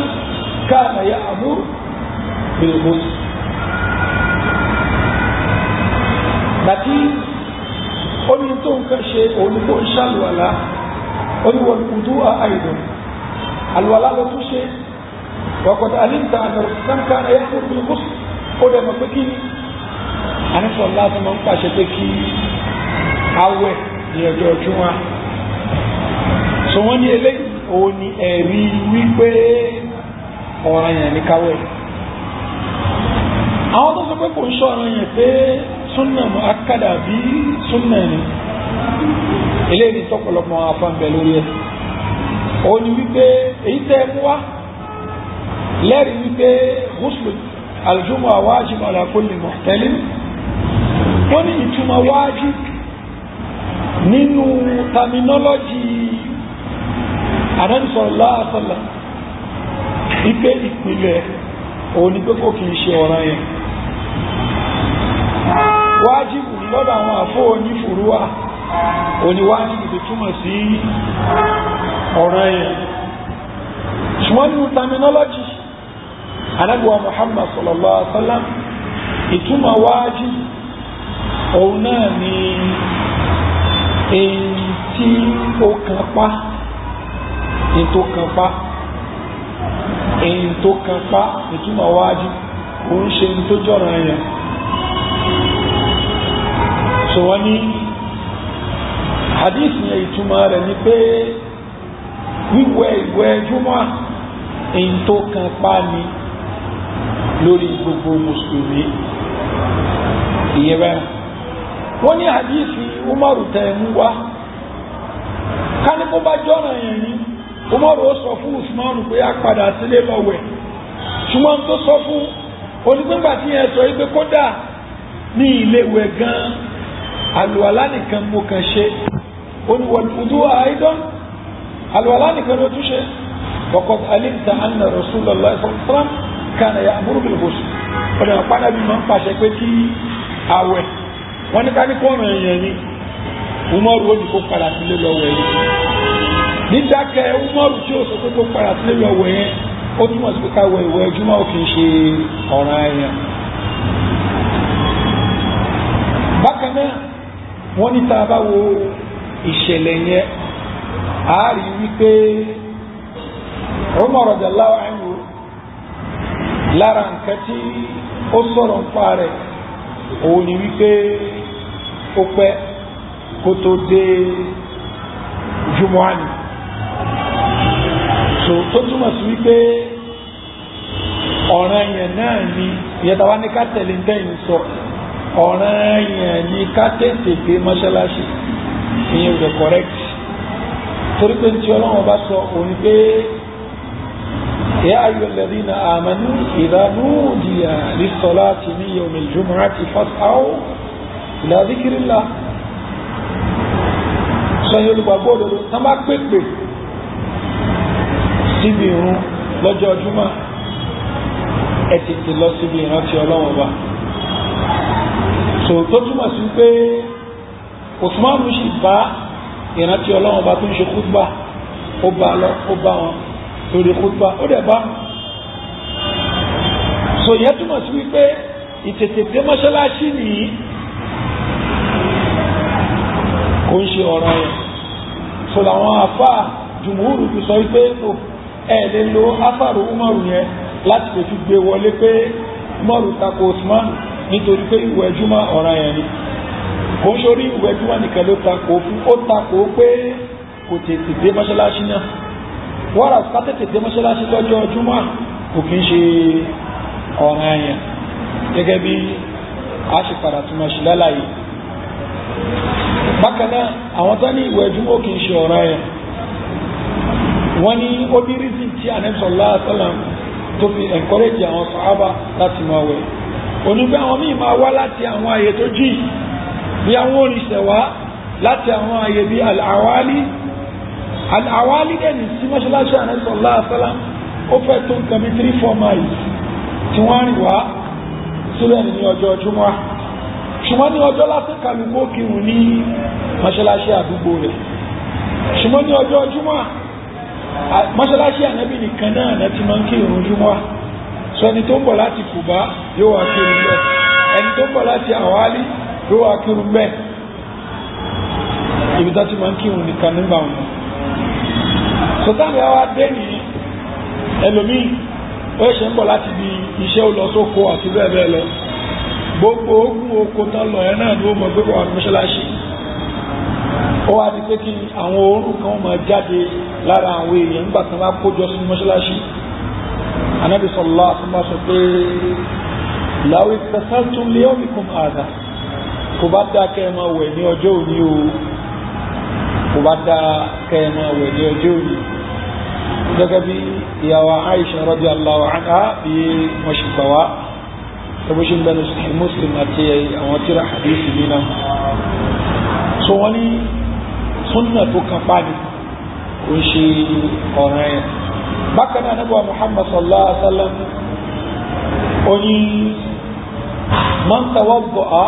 كان يأمر بالغسل nàtí oní tó nǹkan ṣe òní tó ń ṣàlùwàlá oní wọn kùdú àìdùn àlùwàlá ló tún ṣe وقد علمت أن رسول الله كان يأمر بالغسل ó dẹ̀ mọ̀ pé kí ni àníṣọ́ láti máa ń pàṣẹ pé kí awẹ̀ ní ọjọ́ Jímọ̀ so wọ́n ní eléyìí òun ni ẹ̀rí wípé ọ̀ranyàn ní káwẹ̀. àwọn tó sọ pé kò ń ṣe ọ̀ranyàn pé súnnà mú akádà bí súnnà ni eléyìí tọ́pọ̀lọpọ̀ afọ́nbẹ̀ lórí ẹ̀ òun ni wípé èyí tẹ́ mú wá lẹ́rìí wípé ghusl al-jumu'ah wajib ala kulli muhtalim wọ́n ní ìtumọ̀ wájib nínú terminology Ànábì sallallahu alaihi wasallam ipe ìpìlẹ̀ òní pé kò kìí ṣe ọ̀ranyàn wájìbù ní lọ́dọ̀ àwọn àfọ́ onífùrúwà òní wájìbù tó túmọ̀ sí ọ̀ranyàn ṣùgbọ́n nínú terminology Ànábì wa Muhammad sallallahu alaihi wasallam ìtumọ̀ wájìbù òun náà ni èyí tí ó kan pa ètò kan pa ìtumọ̀ wájú kò ń ṣe tó jọ̀rọ̀ ẹ̀yàn so wọ́n ní hadith yẹn ìtumọ̀ rẹ̀ ni pé wíwẹ̀ ìwẹ̀ júmọ́ èyí tó kan pa ni lórí gbogbo mùsùlùmí ìyẹn bẹ́ẹ̀ wọ́n ní hadith Umaru tẹ̀ mú wá ká ní kó bá jọ̀rọ̀ ẹ̀yàn ni Umaru ó sọ fún Usmanu pé a padà sílé lọ́wẹ̀ ṣùgbọ́n tó sọ fún onígbẹ́gbà tí yẹn sọ wípé kódà ní ilé-ìwẹ̀ gan àlùwàlá nìkan mo kàn ṣe oníwọ̀lùdú àìdán àlùwàlá nìkan ló tún ṣe waqad alimta anna Rasulullah sallallahu alaihi wasallam kana ya'muru bil ghusl ọ̀dọ̀ àpánábí máa ń pàṣẹ pé kí àwẹ̀ wọ́n ní ká ní kọ́ọ̀rọ̀ èèyàn ni Umaru ó ní kó padà sílé lọ́wọ́ yẹn dídákẹ́ Umaru tí ó sọ pé kó padà sílé lọ́wọ́ yẹn ó túmọ̀ sí pé káwọ ìwẹ̀ Jímọ̀ ò kì í ṣe ọ̀ranyàn. bákan náà wọ́n ní tá a bá wo ìṣẹ̀lẹ̀ yẹn a rí wípé Umar radiyallahu anhu lára nǹkan tí ó sọ̀rọ̀ ń pa rẹ̀ òun ni wípé ó pẹ́ kó tó dé Jumu'ani so tó túmọ̀ sí wípé ọ̀ranyàn náà ni ìyẹ́tàwá ní ká tẹ̀lé ntẹ́yìn sọ ọ̀ranyàn ni ká tètè dé mọ́ṣáláṣí ìyẹn rẹ̀ correct torí pé tí Ọlọ́run bá sọ òun pé ya ayyuhal ladhina amanu idha nudiya lis-salati min yawmil jumu'ati fas'aw ila dhikrillah sọ yẹn olùgbàgbọ́ òdodo tá bá pèpè síbi ìrun lọ́jọ́ Jímọ̀ ẹ tètè lọ síbi ìrántí Ọlọ́run Ọba so tó túmọ̀ sí pé Usman sì bá ìrántí Ọlọ́run Ọba tó ń ṣe khutba ó bá wọn lórí khutba ó dẹ̀ bá so yẹn túmọ̀ sí wípé ìtètè dé mọ́ṣáláṣí nìyí kò ń ṣe ọ̀rọ̀ yẹn so làwọn afá jùmúrù fi sọ wípé ẹ lè lo afárò Umaru yẹn láti lè fi gbé wọlé pé Umaru tako Usman nítorí pé ìwẹ̀ Jímọ̀ ọ̀rọ̀ yẹn ni kò ń ṣorí ìwẹ̀ Jímọ̀ nìkan ló tako fún ó tako pé kò tètè dé mọ́ṣáláṣí náà wọ́n ká tètè dé mọ́ṣáláṣí lọ́jọ́ Jímọ̀ kò kí ń ṣe ọ̀rọ̀ yẹn gẹ́gẹ́ bí a ṣe padà túnmọ̀ sí lálàyé bákan náà àwọn tó ní ìwẹ̀ Jímọ̀ kì í ṣe ọ̀rọ̀ yẹn wọ́n ní ó ní rízìn tí Ànábì sallallahu alaihi wasallam tó fi encourage àwọn sàhábà láti máa wẹ̀ onígbà àwọn míì máa wá láti àwọn àyè tó jì bí àwọn oríṣẹ̀ wá láti àwọn àyè bí al-Awali dẹ̀ni sí mọ́ṣáláṣí Ànábì sallallahu alaihi wasallam ó fẹ́ tó nǹkan bí 3-4 miles tí wọ́n rìn wá sílẹ̀ ní ọjọ́ Jímọ̀ ṣùgbọ́n ní ọjọ́ lásán kálukú kírun ní mọ́ṣáláṣí àdúgbò rẹ̀ ṣùgbọ́n ní ọjọ́ Jímọ̀ mọ́ṣáláṣí Ànábì nìkan náà ti máa ń kírun Jímọ̀ sọ ẹni tó ń bọ̀ láti Kùbá yóò wá kírun bẹ́ẹ̀ ẹni tó ń bọ̀ láti Àwálí yóò wá kírun bẹ́ẹ̀ ibi tó ti máa ń kírun nìkan nígbà wọn sọtáàmì àwọn adé ní ẹlòmíì ó ṣe ń bọ̀ láti bí iṣẹ́ ó lọ sóko àti bẹ́ẹ̀ bẹ́ẹ̀ lọ gbogbo ogun oko tán lọ ẹ̀ náà ni ó mọ̀ gbé wà ní mọ́ṣáláṣí ó wá di pé kí àwọn oorun kan máa jáde lára àwọn èèyàn nígbà tí wọ́n bá kójọ sí mọ́ṣáláṣí Ànábì sallallahu alaihi wasallam sọ pé law ittasaltum li yawmikum hadha kò bá dá kẹ́ ẹ máa wẹ̀ ní ọjọ́ òní o kò bá dá kẹ́ ẹ máa wẹ̀ ní ọjọ́ òní gẹ́gẹ́ bí ìyàwó Aisha radiyallahu anha bí wọ́n ṣe gbà wá tẹ́bùsùn bẹ́ẹ̀ ní Sahih Muslim àti àwọn tíra hadisi nínú so wọ́n ní súnnà tó kan pàdé kò ń ṣe ọ̀ràn yẹn bákan náà Ànábì Muhammad sallallahu alaihi wasallam ó ní man tawadda'a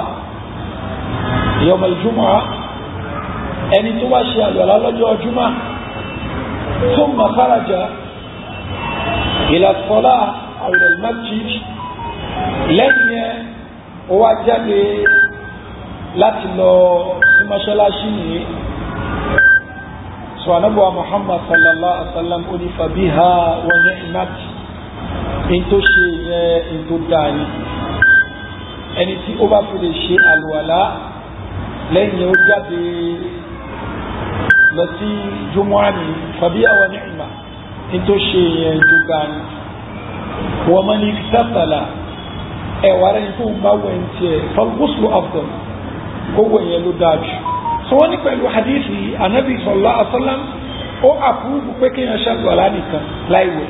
yawm al-jumu'ah ẹni tó wá ṣe àlùwàlá lọ́jọ́ Jímọ̀ thumma kharaja ila as-salah aw ila al-masjid lẹ́yìn yẹn ó wá jáde láti lọ sí mọ́ṣáláṣí nìyí sọ Ànábì Muhammad sallallahu alaihi wasallam ó ní fabiha wa ni'mat in tó ṣe yẹ in tó dáa ni ẹni tí ó bá fi lè ṣe àlùwàlá lẹ́yìn yẹn ó jáde lọ sí Jumu'ani fabiha wa ni'mat in tó ṣe yẹ in tó dáa ni wa man iktasala ẹ̀wà rẹ̀ tó ń bá wẹ̀ ń tiẹ̀ fal-ghuslu afdal owó yẹn ló dáa jù so wọ́n ní pẹ̀lú hadithi Ànábì sallallahu alaihi wasallam ó àpúrúbù pé kéèyàn ṣe àlùwàlá nìkan láìwẹ̀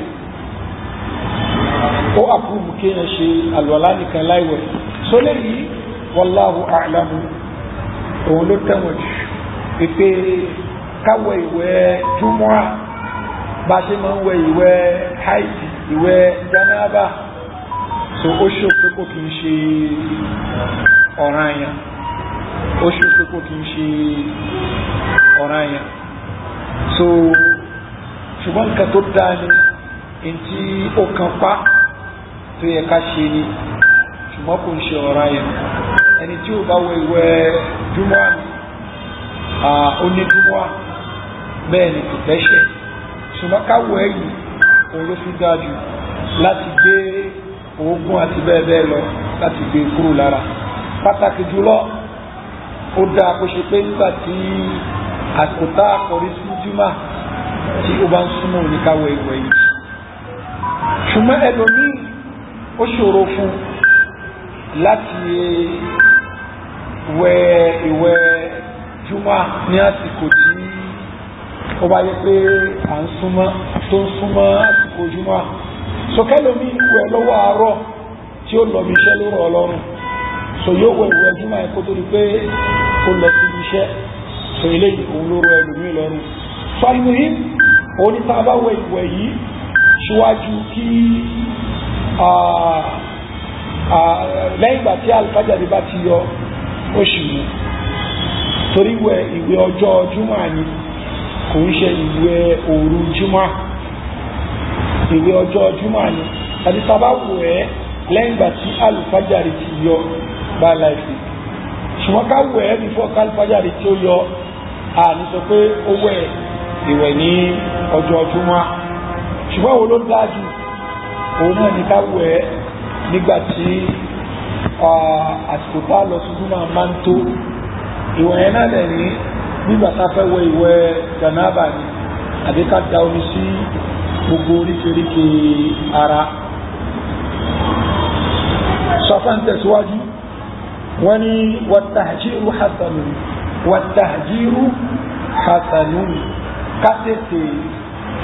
ó àpúrúbù kéèyàn ṣe àlùwàlá nìkan láìwẹ̀ so lẹ́yìn wallahu a'lamu òun ló tẹ̀wọ̀n jù pípé káwẹ̀ ìwẹ̀ Jumu'a bá ṣe máa ń wẹ̀ ìwẹ̀ haidi ìwẹ̀ janaba so ó ṣe pé kò kí ń ṣe ọ̀ranyàn ó ṣe pé kò kí ń ṣe ọ̀ranyàn so ṣùgbọ́n nǹkan tó dáa ni ntí ó kan pa tó yẹ ká ṣe ni ṣùgbọ́n kò ń ṣe ọ̀ranyàn ẹni tí ó bá wẹ ìwẹ̀ júmọ́ àmì onídúmọ́ bẹ́ẹ̀ ni kò tẹ́ṣẹ̀ ṣùgbọ́n káwọ̀ ẹ̀yìn òun ló fi dájú láti gbé oògùn àti bẹ́ẹ̀ bẹ́ẹ̀ lọ láti gbé kúrò lára pàtàkì jùlọ ó dáa kó ṣe pé nígbà tí àkótá àkọrí sí júmọ́ tí ó bá ń súnmọ́ oníkáwọ̀ ìwẹ̀ yìí ṣùgbọ́n ẹlòmíì ó ṣòro fún láti wẹ ìwẹ̀ júmọ́ ní àsìkò tí ó bá yẹ pé à ń súnmọ́ tó ń súnmọ́ àsìkò júmọ́ sọkẹ́lómi ìwẹ̀ lọ́wọ́ àárọ̀ tí ó lọ bí iṣẹ́ lórọ̀ ọlọ́run so yóò wẹ ìwẹ̀ júmọ́ ẹ̀kọ́ tó di pé ó lọ sí iṣẹ́ so eléyìí òun lóró ẹlòmí lọ́rùn falmuhim òun ní sábà wẹ ìwẹ̀ yìí síwájú kí lẹ́yìn ìgbà tí alifájàre bá ti yọ oṣù mú torí ìwẹ̀ ọjọ́ júmọ́ ni kò ń ṣe ìwẹ̀ òru júmọ́ ìwẹ̀ ọjọ́ júmọ́ ni àti sábà wẹ̀ lẹ́yìn ìgbà tí alifájàre ti yọ bá láìsí ṣùgbọ́n ká wẹ̀ before alifájàre tí ó yọ àní sọ pé ó wẹ̀ ìwẹ̀ ní ọjọ́ júmọ́ ṣùgbọ́n wo ló dájú òun náà ní ká wẹ̀ nígbàtí àsìkò tá lọ sí júmọ́ máa ń tó ìwẹ̀ yẹn náà dẹ̀ ní nígbà tá fẹ́ wẹ̀ ìwẹ̀ janaba ni àbí ká da omi sí gbogbo oríkèéríkè ara sọfán tẹ̀síwájú wọ́n ní wàtàjíru hasanun ká tètè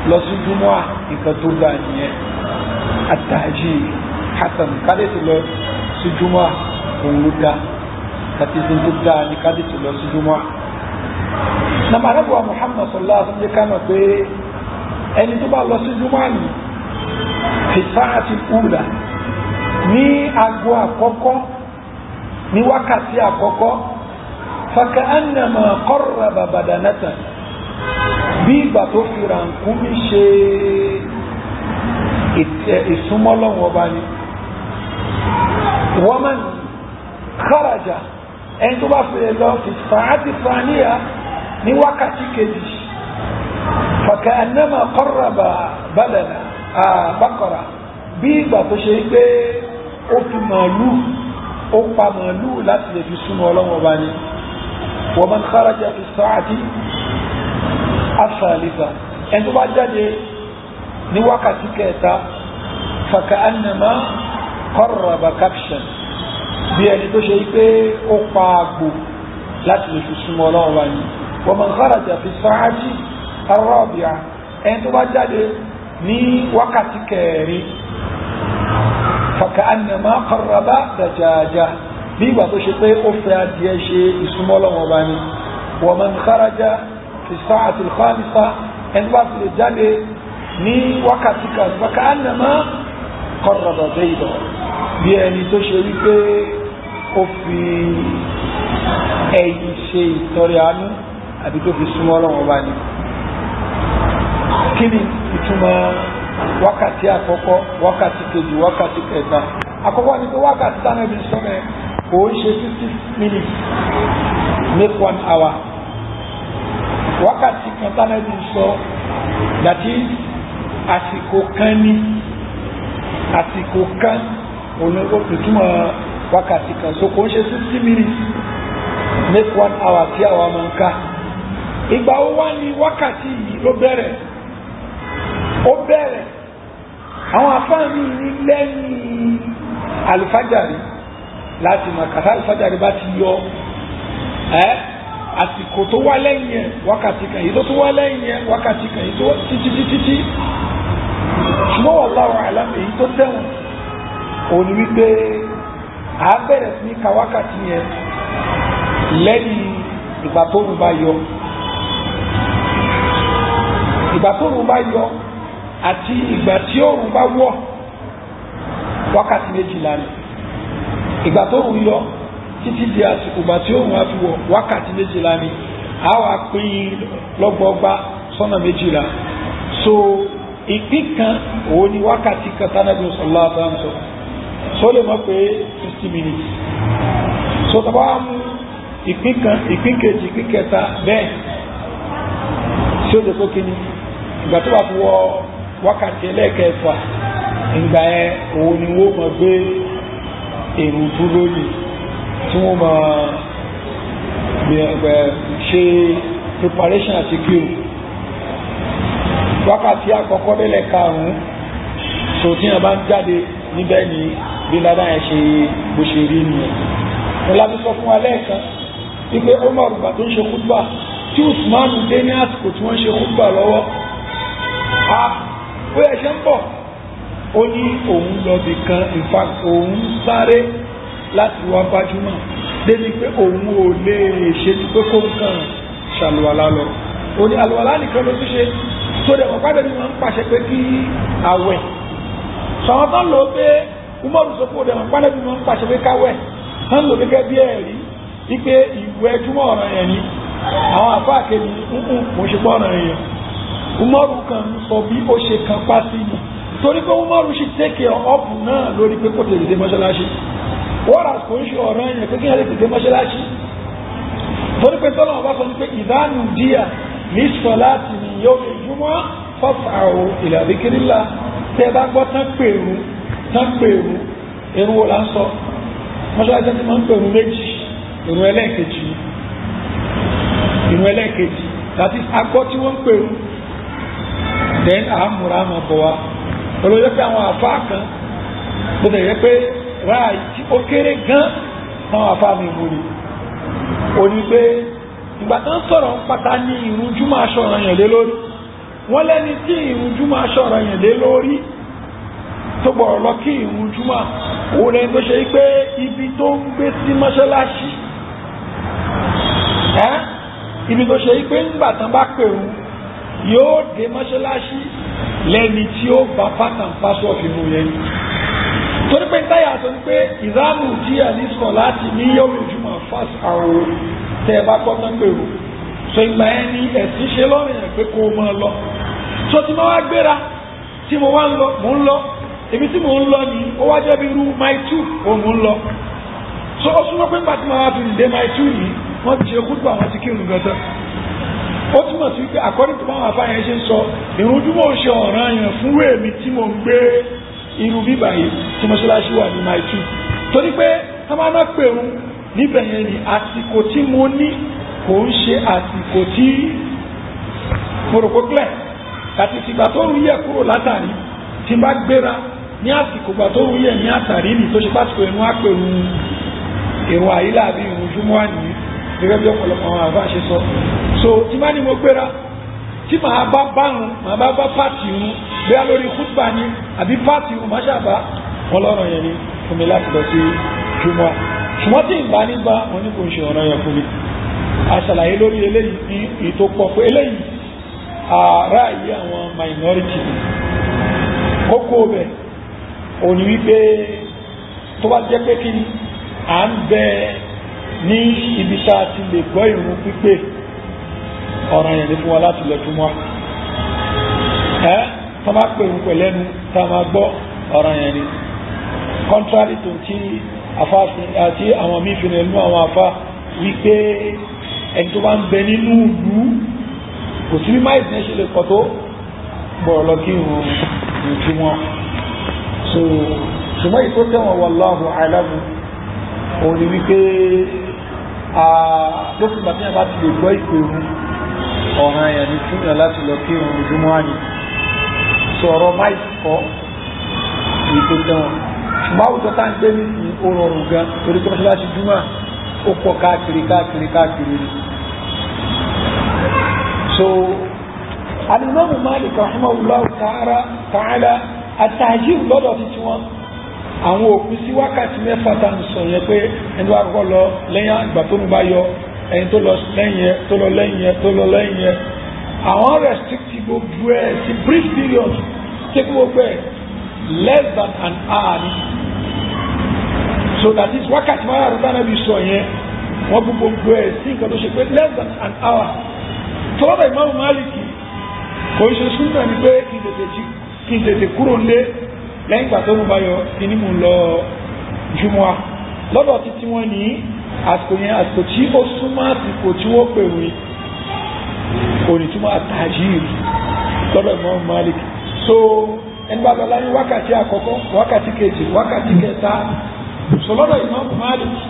lọ sí júmọ́ nǹkan tó gbà nìyẹn àtàjí hasan ká tètè lọ sí júmọ́ òun ló dá kàtí tó dá ní ká tètè lọ sí júmọ́ nàmàrẹ́bùwà Muhammad sallallahu alaihi wasallam kánà pé ẹni tó bá lọ sí júmọ́ ní fi sáàtì ula ní aago àkọ́kọ́ ní wákàtí àkọ́kọ́ faka annama qarraba badanatan bí ìgbà tó fi rànkúmí ṣe ìsúnmọ́lọ́wọ́ bá ní wọ́n man kharaja ẹni tó bá fi lọ fi sàáti fàníyà ní wákàtí kejì faka annama qarraba badana baqara bí ìgbà tó ṣe pé ó fi màálù ó pa màálù láti lè fi súnmọ́ ọlọ́wọ́ bá ní wọ́n man kharaja fi sàáti asàlìfà ẹni tó bá jáde ní wákàtí kẹta faka annama qarraba kabshan bí ẹni tó ṣe pé ó pa àgbò láti lè fi súnmọ́ ọlọ́run wá ní wa man kharaja fi sa'ati ar-rabi'a ẹni tó bá jáde ní wákàtí kẹrin faka annama qarraba dajaja bí ìgbà tó ṣe pé ó fẹ́ adìẹ ṣe ìsúnmọ́ ọlọ́run wá ní wa man kharaja fi sa'ati al-khamisa ẹni tó bá fi lè jáde ní wákàtí kan faka annama qarraba bayda bí ẹni tó ṣe wípé ó fi ẹ̀yìn ṣe ìtọrẹ àánú àbí tó fi súnmọ́ Ọlọ́run bá ní kí ni ìtumọ̀ wákàtí àkọ́kọ́ wákàtí kejì wákàtí kẹta àkọ́kọ́ ni pé wákàtí tánàbí sọ́mẹ̀ kò ń ṣe 50 minutes make 1 hour wákàtí kan tánàbí sọ dàtí àsìkò kan ní àsìkò kan ìtumọ̀ wákàtí kan so kò ń ṣe 60 minutes make 1 hour tí àwọn ọmọ nǹka ìgbà ó wá ní wákàtí yìí ló bẹ̀rẹ̀ ó bẹ̀rẹ̀ àwọn afáàmì ní lẹ́yìn alifájàrí láti mọ̀ kàtà alifájàrí bá ti yọ àsìkò tó wá lẹ́yìn ẹ̀ wákàtí kan yìí tó tó wá lẹ́yìn ẹ̀ wákàtí kan yìí tó títí ṣùgbọ́n wallahu a'lam èyí tó tẹ̀wọ̀n òun ni wípé a bẹ̀rẹ̀ sí ní ka wákàtí yẹn lẹ́yìn ìgbà tó rùn bá yọ ìgbà tó rùn bá yọ àti ìgbà tí òrùn bá wọ̀ wákàtí méjìlá ni ìgbà tó rùn yọ títí di àsìkò ìgbà tí òun á fi wọ̀ wákàtí méjìlá ni a wà pín lọ́gbọọgba sọ́nà méjìlá. So ìpín kan òun ni wákàtí kan tánàbí sallallahu alaihi wasallam so lè mọ̀ pé 60 minutes. So tàbá wà mú ìpín kan ìpín kejì ìpín kẹta bẹ́ẹ̀ tí ó lè kó kíní ìgbà tó bá fi wọ wákàtí ẹlẹ́ẹ̀kẹfà ìgbà ẹ òun ni wọ́n mọ̀ gbé èrò dúró ní tí wọ́n mọ̀ ṣe preparation àti kíru. Wákàtí àkọ́kọ́ délẹ̀ karùn-ún so tí wọ́n bá ń jáde níbẹ̀ ni bí ládá ẹ̀ ṣe bó ṣe rí nìyẹn. Mo lábí sọ fún wa lẹ́ẹ̀kan wípé Umar gbà tó ń ṣe kútbà tí Usmanu dé ní àsìkò tí wọ́n ṣe kútbà lọ́wọ́ ó yẹ ṣe ń bọ̀ ó ní òun lọ bì kan in fact òun sáré láti wá gbájúmọ̀ débi pé òun ò lè ṣe ní pé kó nǹkan ṣàlùwàlá lọ ó ní àlùwàlá nìkan ló tún ṣe tó dẹ̀ mọ̀pá dẹ̀ ni wọ́n ń pàṣẹ pé kí àwẹ̀ sọ̀rọ̀ tán lò ó pé Umaru sọ pé ó dẹ̀ mọ̀pá dẹ̀ ni wọ́n ń pàṣẹ pé káwẹ̀ tán lò gẹ́gẹ́ bí ẹ̀rí wípé ìwẹ̀ júmọ̀ ọ̀ràn yẹn ni àwọn àfáà kejì mo ṣe gbọ́ ọ̀ràn yẹn Umaru kan sọ bí ó ṣe kan pa sí ni torí pé Umaru ṣe tẹ́kẹ̀ ọ̀pù náà lórí pé kò tètè dé mọ́ṣáláṣí wọ́n rà kò ń ṣe ọ̀ràn yẹn pé kí wọ́n lè tètè mọ́ṣáláṣí torí pé tọ́lọ́ wọn bá sọ ní pé ìdánù díà ní sọ̀láàtì ní yóò fi júmọ́ fọ́fàáwò ila dhikrillah tẹ́ bá gbọ́ tán pèrú irun wo là ń sọ mọ́ṣáláṣí ti máa ń pèrú méjì irun ẹlẹ́ẹ̀kejì láti agbọ́ tí wọ́n ń pèrú then àmúra àmọ́ bọ̀ wá olóyè pé àwọn àfáà kan bó tẹ̀ yẹ pé ráàyè tí ó kéré gan táwọn àfáà mi mú ni ó ní pé ìgbà tó ń sọ̀rọ̀ ń pátá ní ìrújúmọ̀ aṣọ́ràn yẹn lé lórí wọ́n lẹ́ni tí ìrújúmọ̀ aṣọ́ràn yẹn lé lórí tó gbọ́rọ̀ lọ kí ìrújúmọ̀ òun lẹ́ni tó ṣe pé ibi tó ń gbé sí mọ́ṣáláṣí ibi tó ṣe pé ńgbà tán bá pèrú yóò dé mọ́ṣáláṣí lẹ́ni tí ó bá pátá ń pásọ̀ ọ̀fìnú yẹn torí pé táyà sọ ní pé ìdánù díà ní sọ láti ní yóò ìjúmọ̀ fásitì àwọn tẹ́ bá kọ́ tán pèrò so ìgbà ẹ ní ẹ̀sìn ṣe lọ́rìn ẹ̀ pé kó o máa lọ so tí mo wá gbéra tí mo wá ń lọ mò ń lọ ibi tí mò ń lọ ní ó wá jẹ́ bí irú mile 2 òun mò ń lọ so ó súnmọ́ pé nígbà tí mo wá fi dé mile 2 yìí wọ́n ti ṣe kúrò àwọn ti kírun gẹ́tẹ́ ó túmọ̀ sí pé according to báwọn afáyẹn ṣe ń sọ ìrújúmọ̀ ń ṣe ọ̀ràn yẹn fún èmi tí mo ń gbé irú bíbà yìí tí mọ́ṣáláṣí wà ní mile 2 torí pé tá máa náà pèrún níbẹ̀ yẹn ni àsìkò tí mo ní kò ń ṣe àsìkò tí mo rò pé àti ìgbà tó rú yẹ kúrò látàrí tí bá gbéra ní àsìkò ìgbà tó rú yẹ ní àtàrí ní tó ṣe pásìkò ẹnu àpèrú èrò àyílà àbí ìrùn júmọ́ àní gẹ́gẹ́ bí ọ̀pọ̀lọpọ̀ àwọn àbá ṣe sọ so tí má ní mo gbéra tí màá bá bárun màá bá pàtì irun bí a lórí khutba ní àbí pàtì irun má ṣàbá wọn lọ́rọ̀ yẹn ni fún mi láti lọ sí júmọ́ ṣùgbọ́n tí ìgbà nígbà wọn ní kò ń ṣe ọ̀rọ̀ yẹn fún mi aṣàlàyé lórí eléyìí ní ètò pọ̀ pé eléyìí ààrá yìí àwọn minority kókó bẹ̀ òní wípé tó bá jẹ́ pé kí à ń bẹ ní ibi tá a ti lè gbọ́ ìrun pípé ọ̀rọ̀ yẹn ní fún wa láti lọ túmọ̀ tó máa pè ń pẹ̀lẹ́nu tá a máa gbọ́ ọ̀rọ̀ yẹn ni contrary to ti afáfin àti àwọn mífin ẹnu àwọn afá wípé ẹni tó bá ń bẹ nínú ìlú kò sí bí máìsì ní ṣe lè pọ̀ tó bọ̀rọ̀ lọ kí ìrun tí wọ́n so ṣùgbọ́n ìtó tẹ́wọ̀n wallahu a'lamu òun ni wípé lókùnbà tí wọ́n bá ti lè gbọ́ ìpè ìrun ọ̀ràn èèyàn ní fún ìyàn láti lọ kí ìrun ìjúmọ́ àní sọ̀rọ̀ máìsì kọ́ ìtó tẹ́wọ̀n ṣùgbọ́n àwùjọ tá ń gbé ní orọrùn gan torí pé wọ́n ti júmọ́ ó pọ̀ káàkiri ni so alimamu Malik rahimahullahu ta'ala at-tahjir lọ́dọ̀ ti tí wọ́n àwọn òpin sí wákàtí mẹ́fà tá ń sọ yẹn pé ẹni wá kọ́ lọ lẹ́yìn àgbà tó ń bá yọ ẹni tó lọ lẹ́yìn ẹ àwọn restrictive gbogbo ẹ̀ sí brief period tí gbogbo ẹ̀ less than an hour ni so that is wákàtí márùn-ún dáná bí sọ yẹn wọ́n gbogbo ẹ̀ sí nǹkan tó ṣe pé less than an hour tọ́lọ́dọ̀ Imam Maliki kò ṣe súnmọ́ ni pé kí n tètè kúrò lé lẹ́yìn ìgbà tó mú bá yọ kí ní mú lọ jùmọ̀ lọ́dọ̀ títí wọ́n ní àsìkò yẹn àsìkò tí ó súnmọ́ àsìkò tí wọ́n pè wí onítúmọ̀ àtàjìrì lọ́dọ̀ Imam Maliki so ẹni bá lọ láyé wákàtí àkọ́kọ́ wákàtí kejì wákàtí kẹta so lọ́dọ̀ Imam Maliki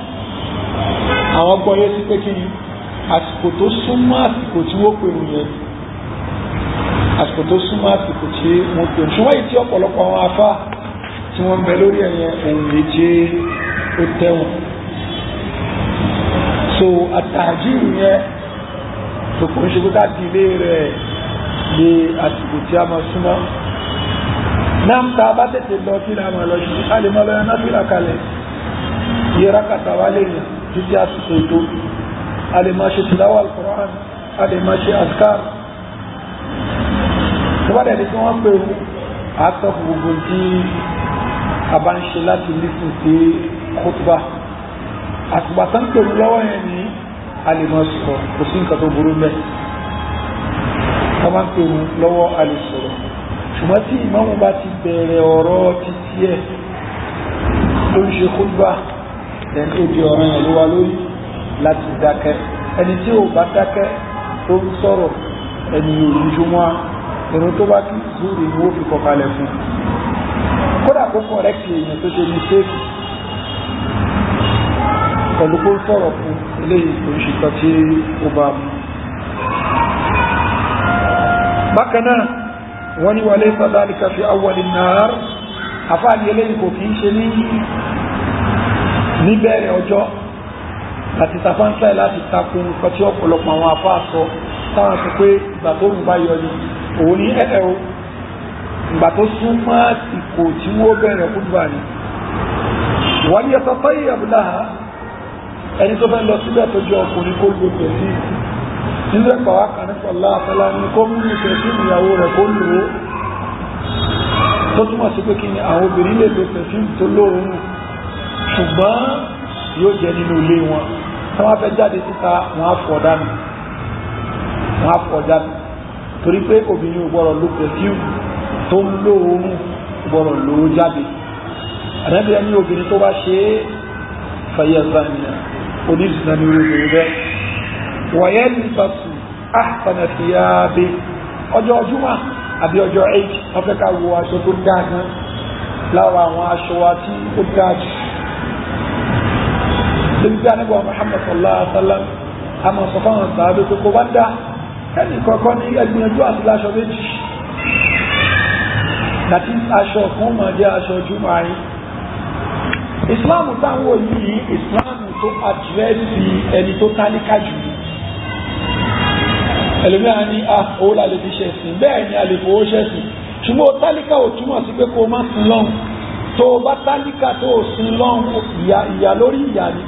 àwọn gbọ́yé sí pé kí ni àsìkò tó súnmọ́ àsìkò tí wọ́n pè wí yẹn àsìkò tó súnmọ́ àsìkò tí wọ́n pè wí ṣùgbọ́n èyí tí ọ̀pọ̀lọpọ̀ àwọn afá tí wọ́n ń bẹ lórí ẹ̀yẹn ohun méje ó tẹ́wọ̀n so àtàjìrì yẹn tó kò ń ṣe kókà di ilé rẹ̀ lé àsìkò tí a máa súnmọ́ náà ta bá tètè lọ kí náà máa lọ sí a lè máa lọ yẹn náà fìlà kalẹ̀ yẹ rákàtà wá lè yàn títí àsìkò ètò a lè máa ṣe tìláwà al-Qur'an a lè máa ṣe azkar tó bá dẹ̀ ní kí wọ́n pè ó àtọ́ gbogbo tí a bá ń ṣe láti lísìn sí khutbah àtùgbà tán pè mú lọ́wọ́ yẹn ní a lè máa sọ̀rọ̀ kò sí nǹkan tó burú mẹ́ ká máa ń pè mú lọ́wọ́ a lè sọ̀rọ̀ ṣùgbọ́n tí ìmáàmù bá ti bẹ̀rẹ̀ ọ̀rọ̀ títí ẹ̀ tó ń ṣe khutbah ẹni tó di ọ̀rọ̀ yẹn ló wá lórí láti dákẹ́ ẹni tí ò bá dákẹ́ tó ń sọ̀rọ̀ ẹni òrùjúmọ́ ẹni tó bá kí zúrì ni ó fi kọkalẹ̀ fún kódà kó kọ̀rẹ́kì èèyàn tó ṣe mistake pẹ̀lú kó sọ̀rọ̀ fún eléyìí tó ń ṣìkọ́ tí ó bá mú bákan náà wọ́n ní wà lè sàdálìkà fi awwalin nahar àfáàní eléyìí kò kìí ṣe níbẹ̀rẹ̀ ọjọ́ àti tafáńsáì láti takun nǹkan tí ọ̀pọ̀lọpọ̀ àwọn afá sọ táwọn sọ pé ìgbà tó ń bá yọ ni òun ní ẹ̀ẹ́ o ìgbà tó súnmọ́ àsìkò tí wọ́n bẹ̀rẹ̀ khutbah ni wọ́n yẹ tọ́tọ́ ìyàbùláha ẹni tó fẹ́ lọ síbẹ̀ tó jẹ́ ọkùnrin kó lò pẹ̀sí nínú ẹ̀kọ́ wa kan nípa aláàfẹ́lá ní kó mú ní pẹ̀sí ìyàwó rẹ̀ kó lò ó tó túmọ̀ sí pé kí ni àwọn obìnrin lè lò pẹ̀sí tó lóorun ṣùgbọ́n yóò jẹ́ nínú ilé wọn tí wọ́n fẹ́ jáde síta wọ́n á fọ̀ dànù torí pé obìnrin ò gbọ́dọ̀ lò pẹ̀sí tó ń lóorun gbọ́dọ̀ lò ó jáde àdábì ẹni obìnrin tó bá ṣe é fayazaniya oníṣìnà ní orí rẹ̀ wọ̀nyẹ́ ní bàtù ahsana thiyabi ọjọ́ ọjúmọ́ àbí ọjọ́ eid wọ́n fẹ́ ká wo aṣọ tó dáadáa lára àwọn aṣọ wa tí ó dájú lórí bí anábọ̀ Muhammad sallallahu alaihi wasallam a máa sọ fáwọn sàábé pé kó bá dá ẹnì kọ̀ọ̀kan ní ẹgbìyànjú àti láṣọ méjì àti aṣọ kan máa jẹ́ aṣọ ọjúmọ́ ayé Islam táwọn yìí Islam tó àdírẹ́sì ẹni tó tálíkà jù ẹlòmíràn ní owó lálẹ́ fi ṣẹ̀sìn bẹ́ẹ̀ ni a lè fowó ṣẹ̀sìn ṣùgbọ́n tálíkà ò túmọ̀ sí pé kó má sin lọ́hùn tó bá tálíkà tó sin lọ́hùn ìyà lórí ìyà ni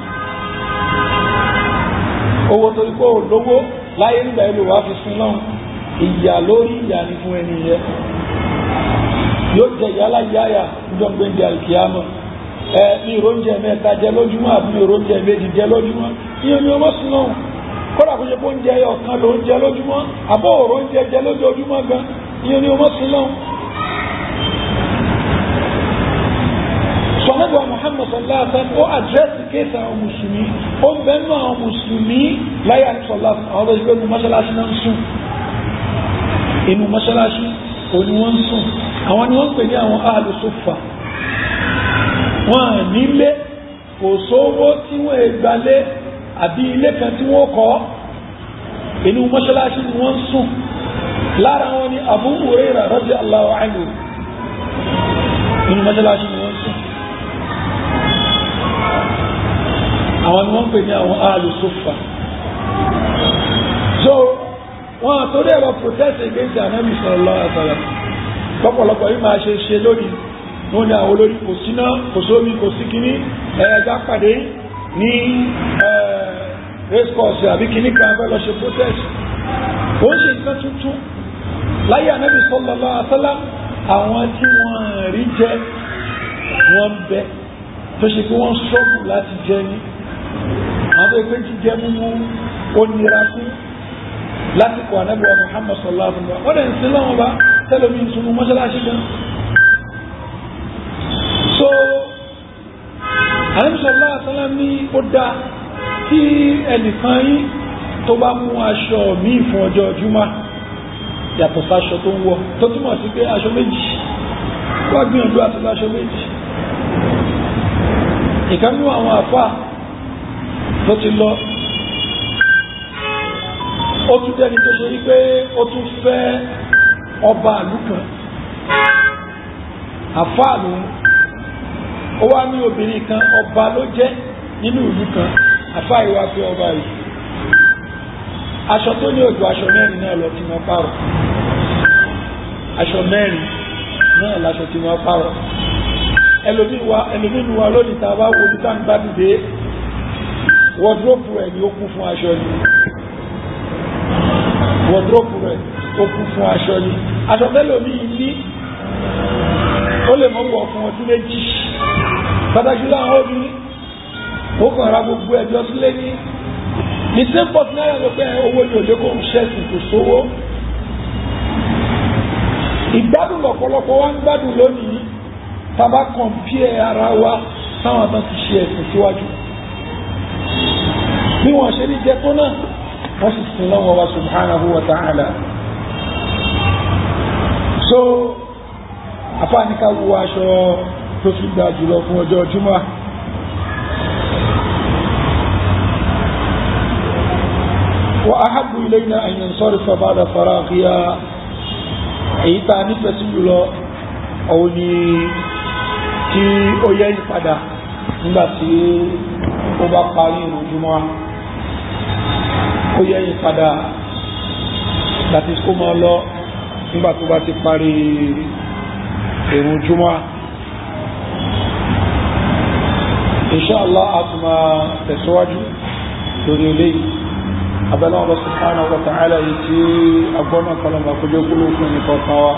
owó torí pé ò lówó láyé nígbà ìlú wa fi sin lọ́hùn ìyà lórí ìyà ni fún ẹni yẹn yóò jẹ ìyálà yáyà níjọ́ gbẹ̀ndé alkiyama ní ìróúnjẹ mẹ́ta jẹ lójúmọ́ àbí ìróúnjẹ méjì jẹ lójúmọ́ ìyẹn ni ọmọ sí náà kọ́dà kó ṣe kó ń jẹ ọ̀kan ló ń jẹ lójúmọ́ àbọ̀ òróúnjẹ jẹ lójoojúmọ́ gan ìyẹn ni ọmọ sí náà. sọ̀nẹ́gbà Muhammad sallallahu alaihi wasallam ó àdírẹ́sì kéèsì àwọn mùsùlùmí ó ń bẹ́ẹ̀ náà àwọn mùsùlùmí láyé àtìsọ̀lá àwọn ọ̀dọ́ ìgbẹ́ inú mọ́ṣáláṣí náà ń sùn inú mọ́ṣáláṣí òní wọ́n ń sùn àwọn ni wọ́n ń pè ní àwọn ahlu suffa wọ́n nílé kò sówó tí wọ́n ègbálé àbí ilé kan tí wọ́n kọ́ inú mọ́ṣáláṣí ni wọ́n ń sùn lára wọn ni Abu Hurairah radiyallahu anhu inú mọ́ṣáláṣí ni wọ́n ń sùn àwọn ni wọ́n pè ní àwọn ahlu suffa so wọ́n àtòrí ẹ̀rọ protest against Ànábì sallallahu alaihi wasallam lọ́pọ̀lọpọ̀ yìí máa ṣe lónìí wọ́n ní àwọn olórí kò síná kò sómi kò sí kíní ẹ̀ẹ́dá pàdé ní race course àbí kíní kan fẹ́ lọ ṣe protest ó ń ṣe nǹkan tuntun láyé Ànábì sallallahu alaihi wasallam àwọn tí wọ́n rí jẹ wọ́n bẹ tó ṣe pé wọ́n ṣọ́ọ̀bù láti jẹ ní àwọn tó pé jíjẹ mímú ó nira fún lásìkò ànábì wa Muhammad sallallahu alaihi wasallam wọ́n dẹ̀ ń sin lọ́wọ́ bá tẹ́lómi ìsunú mọ́ṣáláṣí gan. so ànábì sallallahu alaihi wasallam ní ó dá tí ẹnìkan yín tó bá mú aṣọ míì fún ọjọ́ Jímọ̀ yàtọ̀ sáṣọ tó ń wọ̀ tó túmọ̀ sí pé aṣọ méjì wá gbìyànjú àti aṣọ méjì. ìkánú àwọn àfà tó ti lọ ó tún jẹ́ni tó ṣe wípé ó tún fẹ́ ọba ìlú kan àfà lòun ó wá ní obìnrin kan ọba ló jẹ́ nínú ìlú kan àfà ìwà fẹ́ ọba yìí aṣọ tó ní òjò aṣọ mẹ́rin náà lọ tí wọ́n pààrọ̀ aṣọ mẹ́rin náà láṣọ tí wọ́n pààrọ̀ ẹlòmínú wa lónìí tá a bá wo bí tá ń gbádùn dé wọ́dúrópù ẹ̀ ni ó kún fún aṣọ ni wọ́dúrópù rẹ̀ ó kún fún aṣọ ni aṣọ mélòmí ní ó lè mọ́ wọ̀ fún ọdún méjì pàtàkì láwọn obìnrin ó kàn ra gbogbo ẹjọ́ sílé ní same pot náírà ló pé owó ní òde kó ń ṣẹ́sì kò sówó ìgbádùn lọ́pọ̀lọpọ̀ wá ń gbádùn lónìí tàbá compare ara wa táwọn tán ti ṣe ẹ̀sìn síwájú bí wọ́n ṣe ní jẹ́ tó náà wọ́n sì sin lọ́wọ́ wa subhanahu wa ta'ala. so afáàníká wo aṣọ tó fi gbà jùlọ fún ọjọ́ Jímọ̀ wa ahabbu ilayna an yansarifa ba'da faraghiha èyí tá a nífẹ̀ẹ́ sí jùlọ òun ni tí ó yẹ ìpadà nígbàtí ó bá parí ìrun Jímọ̀ ó yẹ ìpadà láti kó máa lọ nígbà tó bá ti parí ìrun Jímọ̀. insha Allah a tún máa tẹ̀síwájú lórí eléyìí abẹ́lẹ́ ọ̀rọ̀ subhanahu wa ta'ala yìí tí agbọ́nà kalama kó jẹ́ kúlò fún ìkọ̀ọ̀kan wa.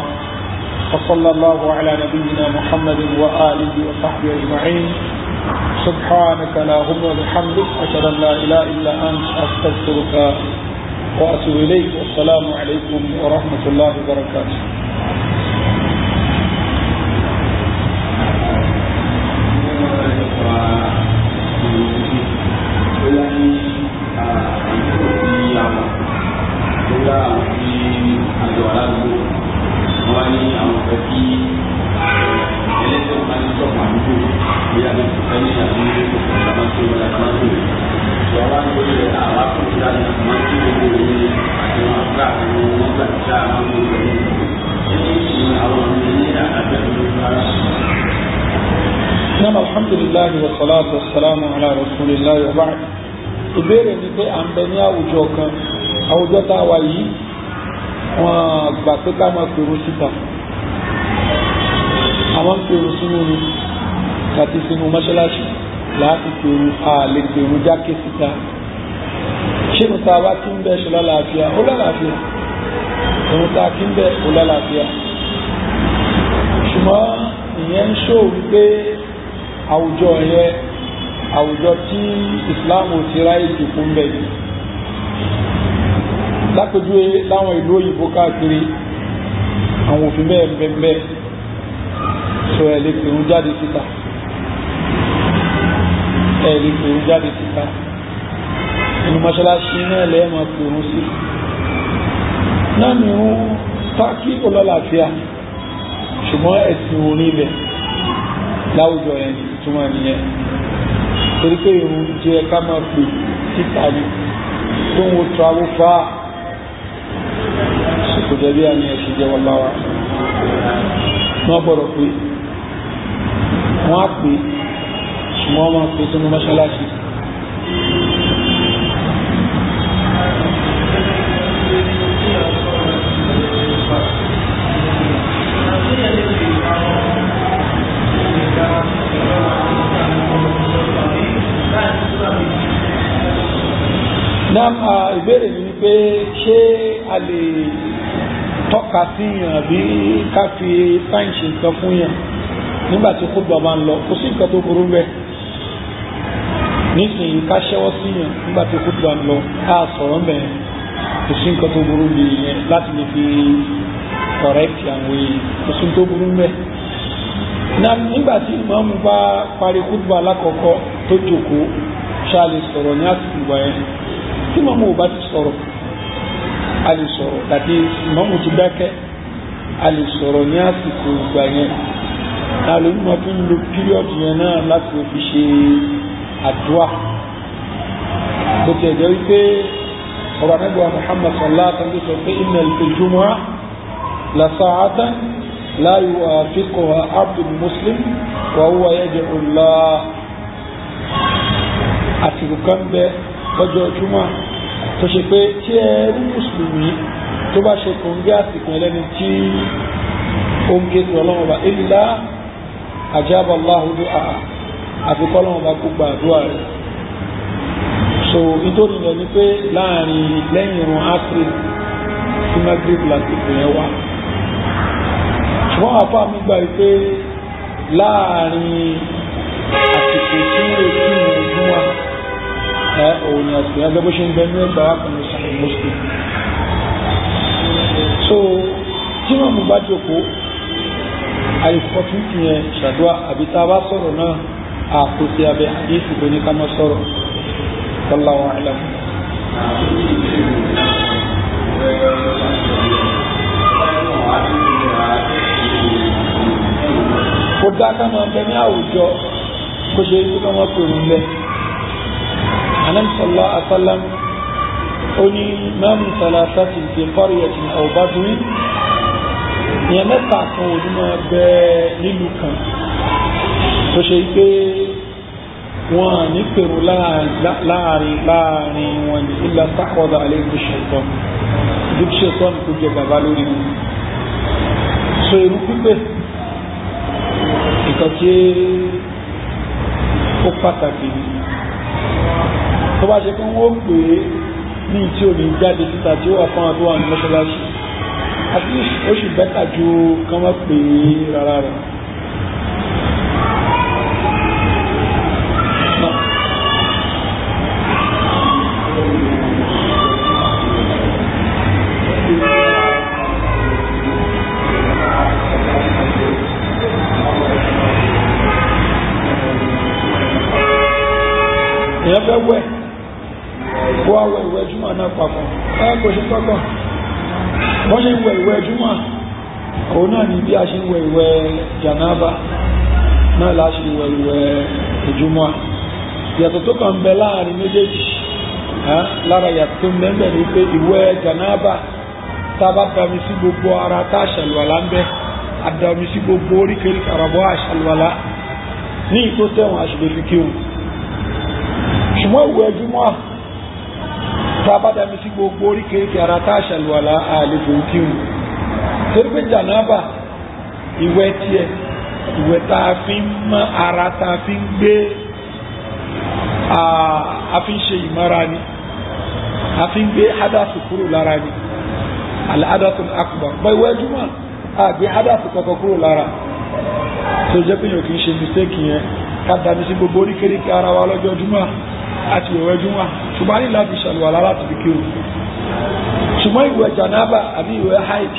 وصلى الله على نبينا محمد وآله وصحبه أجمعين سبحانك اللهم وبحمدك أشهد أن لا إله إلا أنت أستغفرك وأتوب إليك والسلام عليكم ورحمة الله وبركاته. wọ́n ní àwọn ọ̀fẹ́ kí ẹlẹ́sẹ̀ máa ń sọ̀rọ̀ àdúgbò bí a lè fẹ́ ní àdúgbò ìgbàmọ́tò ìgbàmọ́tò ìṣọ̀rọ̀ àdúgbò rẹ̀ àwọn akọ̀wé dáná máa ń kí gbogbo òun àti wọn àgbà àwọn wọn gbà tí a máa ń gbogbo òun ní àwọn ọ̀nà ní àdájọ́ ìgbàlá. Nam alhamdulillah wa salatu wa salamu ala rasulillah wa ba'd. Ìbéèrè ni pé à ń bẹ ní àwùjọ kan, àwùjọ tá a wà yìí wọ́n gbà pé ká máa pèrò síta àwọn ń pèrò sínú ni àti sínú mọ́ṣáláṣí láti pèrò ààlè pèrò jákè síta ṣé ní ta bá kí ń bẹ́ ṣe lálàáfíà ó lálàáfíà òun ta kí ń bẹ́ ó lálàáfíà ṣùgbọ́n ìyẹn ń ṣó wípé àwùjọ yẹn àwùjọ tí Islam ò ti ráyè jù fún bẹ́ẹ̀ lápẹjúwe láwọn ìlú òyìnbó káàkiri àwọn òfin bẹ́ẹ̀ sọ ẹ̀ lè pèrún jáde síta inú mọ́ṣáláṣí náà lẹ́ẹ̀mọ̀ pèrún sí náà ni ó tákì olólàáfíà ṣùgbọ́n ẹ̀sìn orí ilẹ̀ láwùjọ yẹn ìtumọ̀ nìyẹn torí pé ìrun jẹ́ ká máa pè síta ní tó ń wo travel far kò jẹ́ bí a ní ẹ̀ṣì jẹ́ wọ́n láwá wọ́n gbọ́dọ̀ pé wọ́n á pè ṣùgbọ́n wọ́n pè sínú mọ́ṣáláṣí. Náà ìbéèrè ni wípé ṣé a lè tọ́ka sí yàn àbí ká fi sáyẹ̀nsì nǹkan fún yàn nígbà tí kó gbà máa ń lọ kò sí nǹkan tó burú bẹ́ẹ̀ nísìnyí ká ṣẹ́wọ́ sí yàn nígbà tí kú tó lọ ká sọ̀rọ̀ mẹ́rin kò sí nǹkan tó burú bí yẹn láti lè fi correct àwọn èèyàn kò sí tó burú mẹ́. nígbà tí ìmáàmù bá parí kútùbà alákọ̀ọ́kọ́ tó jókòó ṣá lè sọ̀rọ̀ ní àsìkò ìgbà yẹn tí ìmáàmù ò bá ti sọ̀rọ̀ a lè sọ̀rọ̀ dàbí ìmáàmù ti dákẹ́ a lè sọ̀rọ̀ ní àsìkò ìgbà yẹn náà lórí ma fi ń lo píríọ̀dù yẹn náà láti fi ṣe àdúrà bó ti ẹ̀jẹ̀ wípé ọ̀rọ̀ anábíwá Muhammad sallallahu alaihi wasallam sọ pé inna al-jumu'a la sa'atan la yuwafiquha abdul muslim wa huwa yad'u Allah àsìkò kan bẹ lọ́jọ́ jùmọ̀ tó ṣe pé tí ẹrú mùsùlùmí tó bá ṣe kò ń gé àsìkò ẹlẹ́ni tí ó ń ké sí ọlọ́run ọba illa ajaba Allahu du'a àfikọ́ ọlọ́run ọba kó gba àdúrà rẹ̀. So nítorí lọ ní pé láàrin lẹ́yìn ìrun áfírí sí magrib lásìkò yẹn wá ṣùgbọ́n àpá mi gbà wípé láàrin àsìkò tí ó lè kí ìrun wá òun ni àsìkò yẹn gbogbo ṣe ń bẹ ní ẹgbà wá kan ní Sahih Muslim. So tí wọ́n mú bá jókòó àìfọ́tún ti yẹn ṣàdúrà àbí tá a bá sọ̀rọ̀ náà àkóso abẹ́ àdéhùn tó ní ká má sọ̀rọ̀. والله أعلم. kò dá ká máa bẹ ní àwùjọ kó ṣe ikú ká máa pèrò lẹ Ànábì sallallahu alaihi wasallam ó ní ma min thalathatin fi qaryatin aw badwin ìyẹn mẹ́ta kan ò ní máa bẹ nílùú kan kó ṣe pé wọn ní pèrò láàrin wọn ní illa takhadha alayhi shaytan duk shaytan kò jẹ bàbá lórí wọn. So irú pípẹ́ nǹkan tí ó pàtàkì ni tó bá ṣe kí wọ́n pè é ní tí ò ní jáde síta tí ó wà fún àdúrà ní mọ́ṣáláṣí at least ó sì bẹ́tà ju kán wọ́n pè é rárá rẹ̀. èèyàn fẹ́ wẹ̀ kó wá wẹ̀ ìwẹ̀ júmọ̀ náà papọ̀ kò ṣe tọ́tọ̀ wọ́n ṣe ń wẹ̀ ìwẹ̀ júmọ̀ òun náà ní bí a ṣe ń wẹ̀ ìwẹ̀ jànáàbà náà láṣe ìwẹ̀ ìwẹ̀ ìjúmọ̀ ìyàtọ̀ tó kàn ń bẹ láàrin méjèèjì lára ìyàtọ̀ tó ń bẹ ní pé ìwẹ̀ jànáàbà tá a bá dami sí gbogbo ara tá a ṣàlùwàlá ń bẹ àdàmì sí gbogbo oríkèéríkèé àràbọ̀ àṣàlùwàlá ní ìtó tẹ̀wọ̀n àṣìlè fi kírun ṣùgbọ́n ìwẹ̀ jùmọ̀ tá a bá dami sí gbogbo oríkèéríkèé ara tá a ṣàlùwàlá àlejò kírun torí pé jànáàbà ìwẹ̀ tiẹ̀ ìwẹ̀ tá a fi ń mọ́ ara tá a fi ń gbé a fi ń ṣe ìmọ́ra ni a fi ń gbé hádàsù kúrò lára ni al-hadath al-akbar bọ́ ìwẹ̀ jùmọ̀ àgbé hádàsù kọ̀kọ̀ kúrò lára tó jẹ́ pé yóò kí ń ṣe mistake yẹn ká dami sí gbogbo oríkèéríkèé ara wa lọ́jọ́ jùmọ̀ àti ìwẹ̀ jùmọ̀ ṣùgbọ́n ní láti ṣàlùwàlá láti fi kírun ṣùgbọ́n ìwẹ̀ jànáàbà àbí ìwẹ̀ haid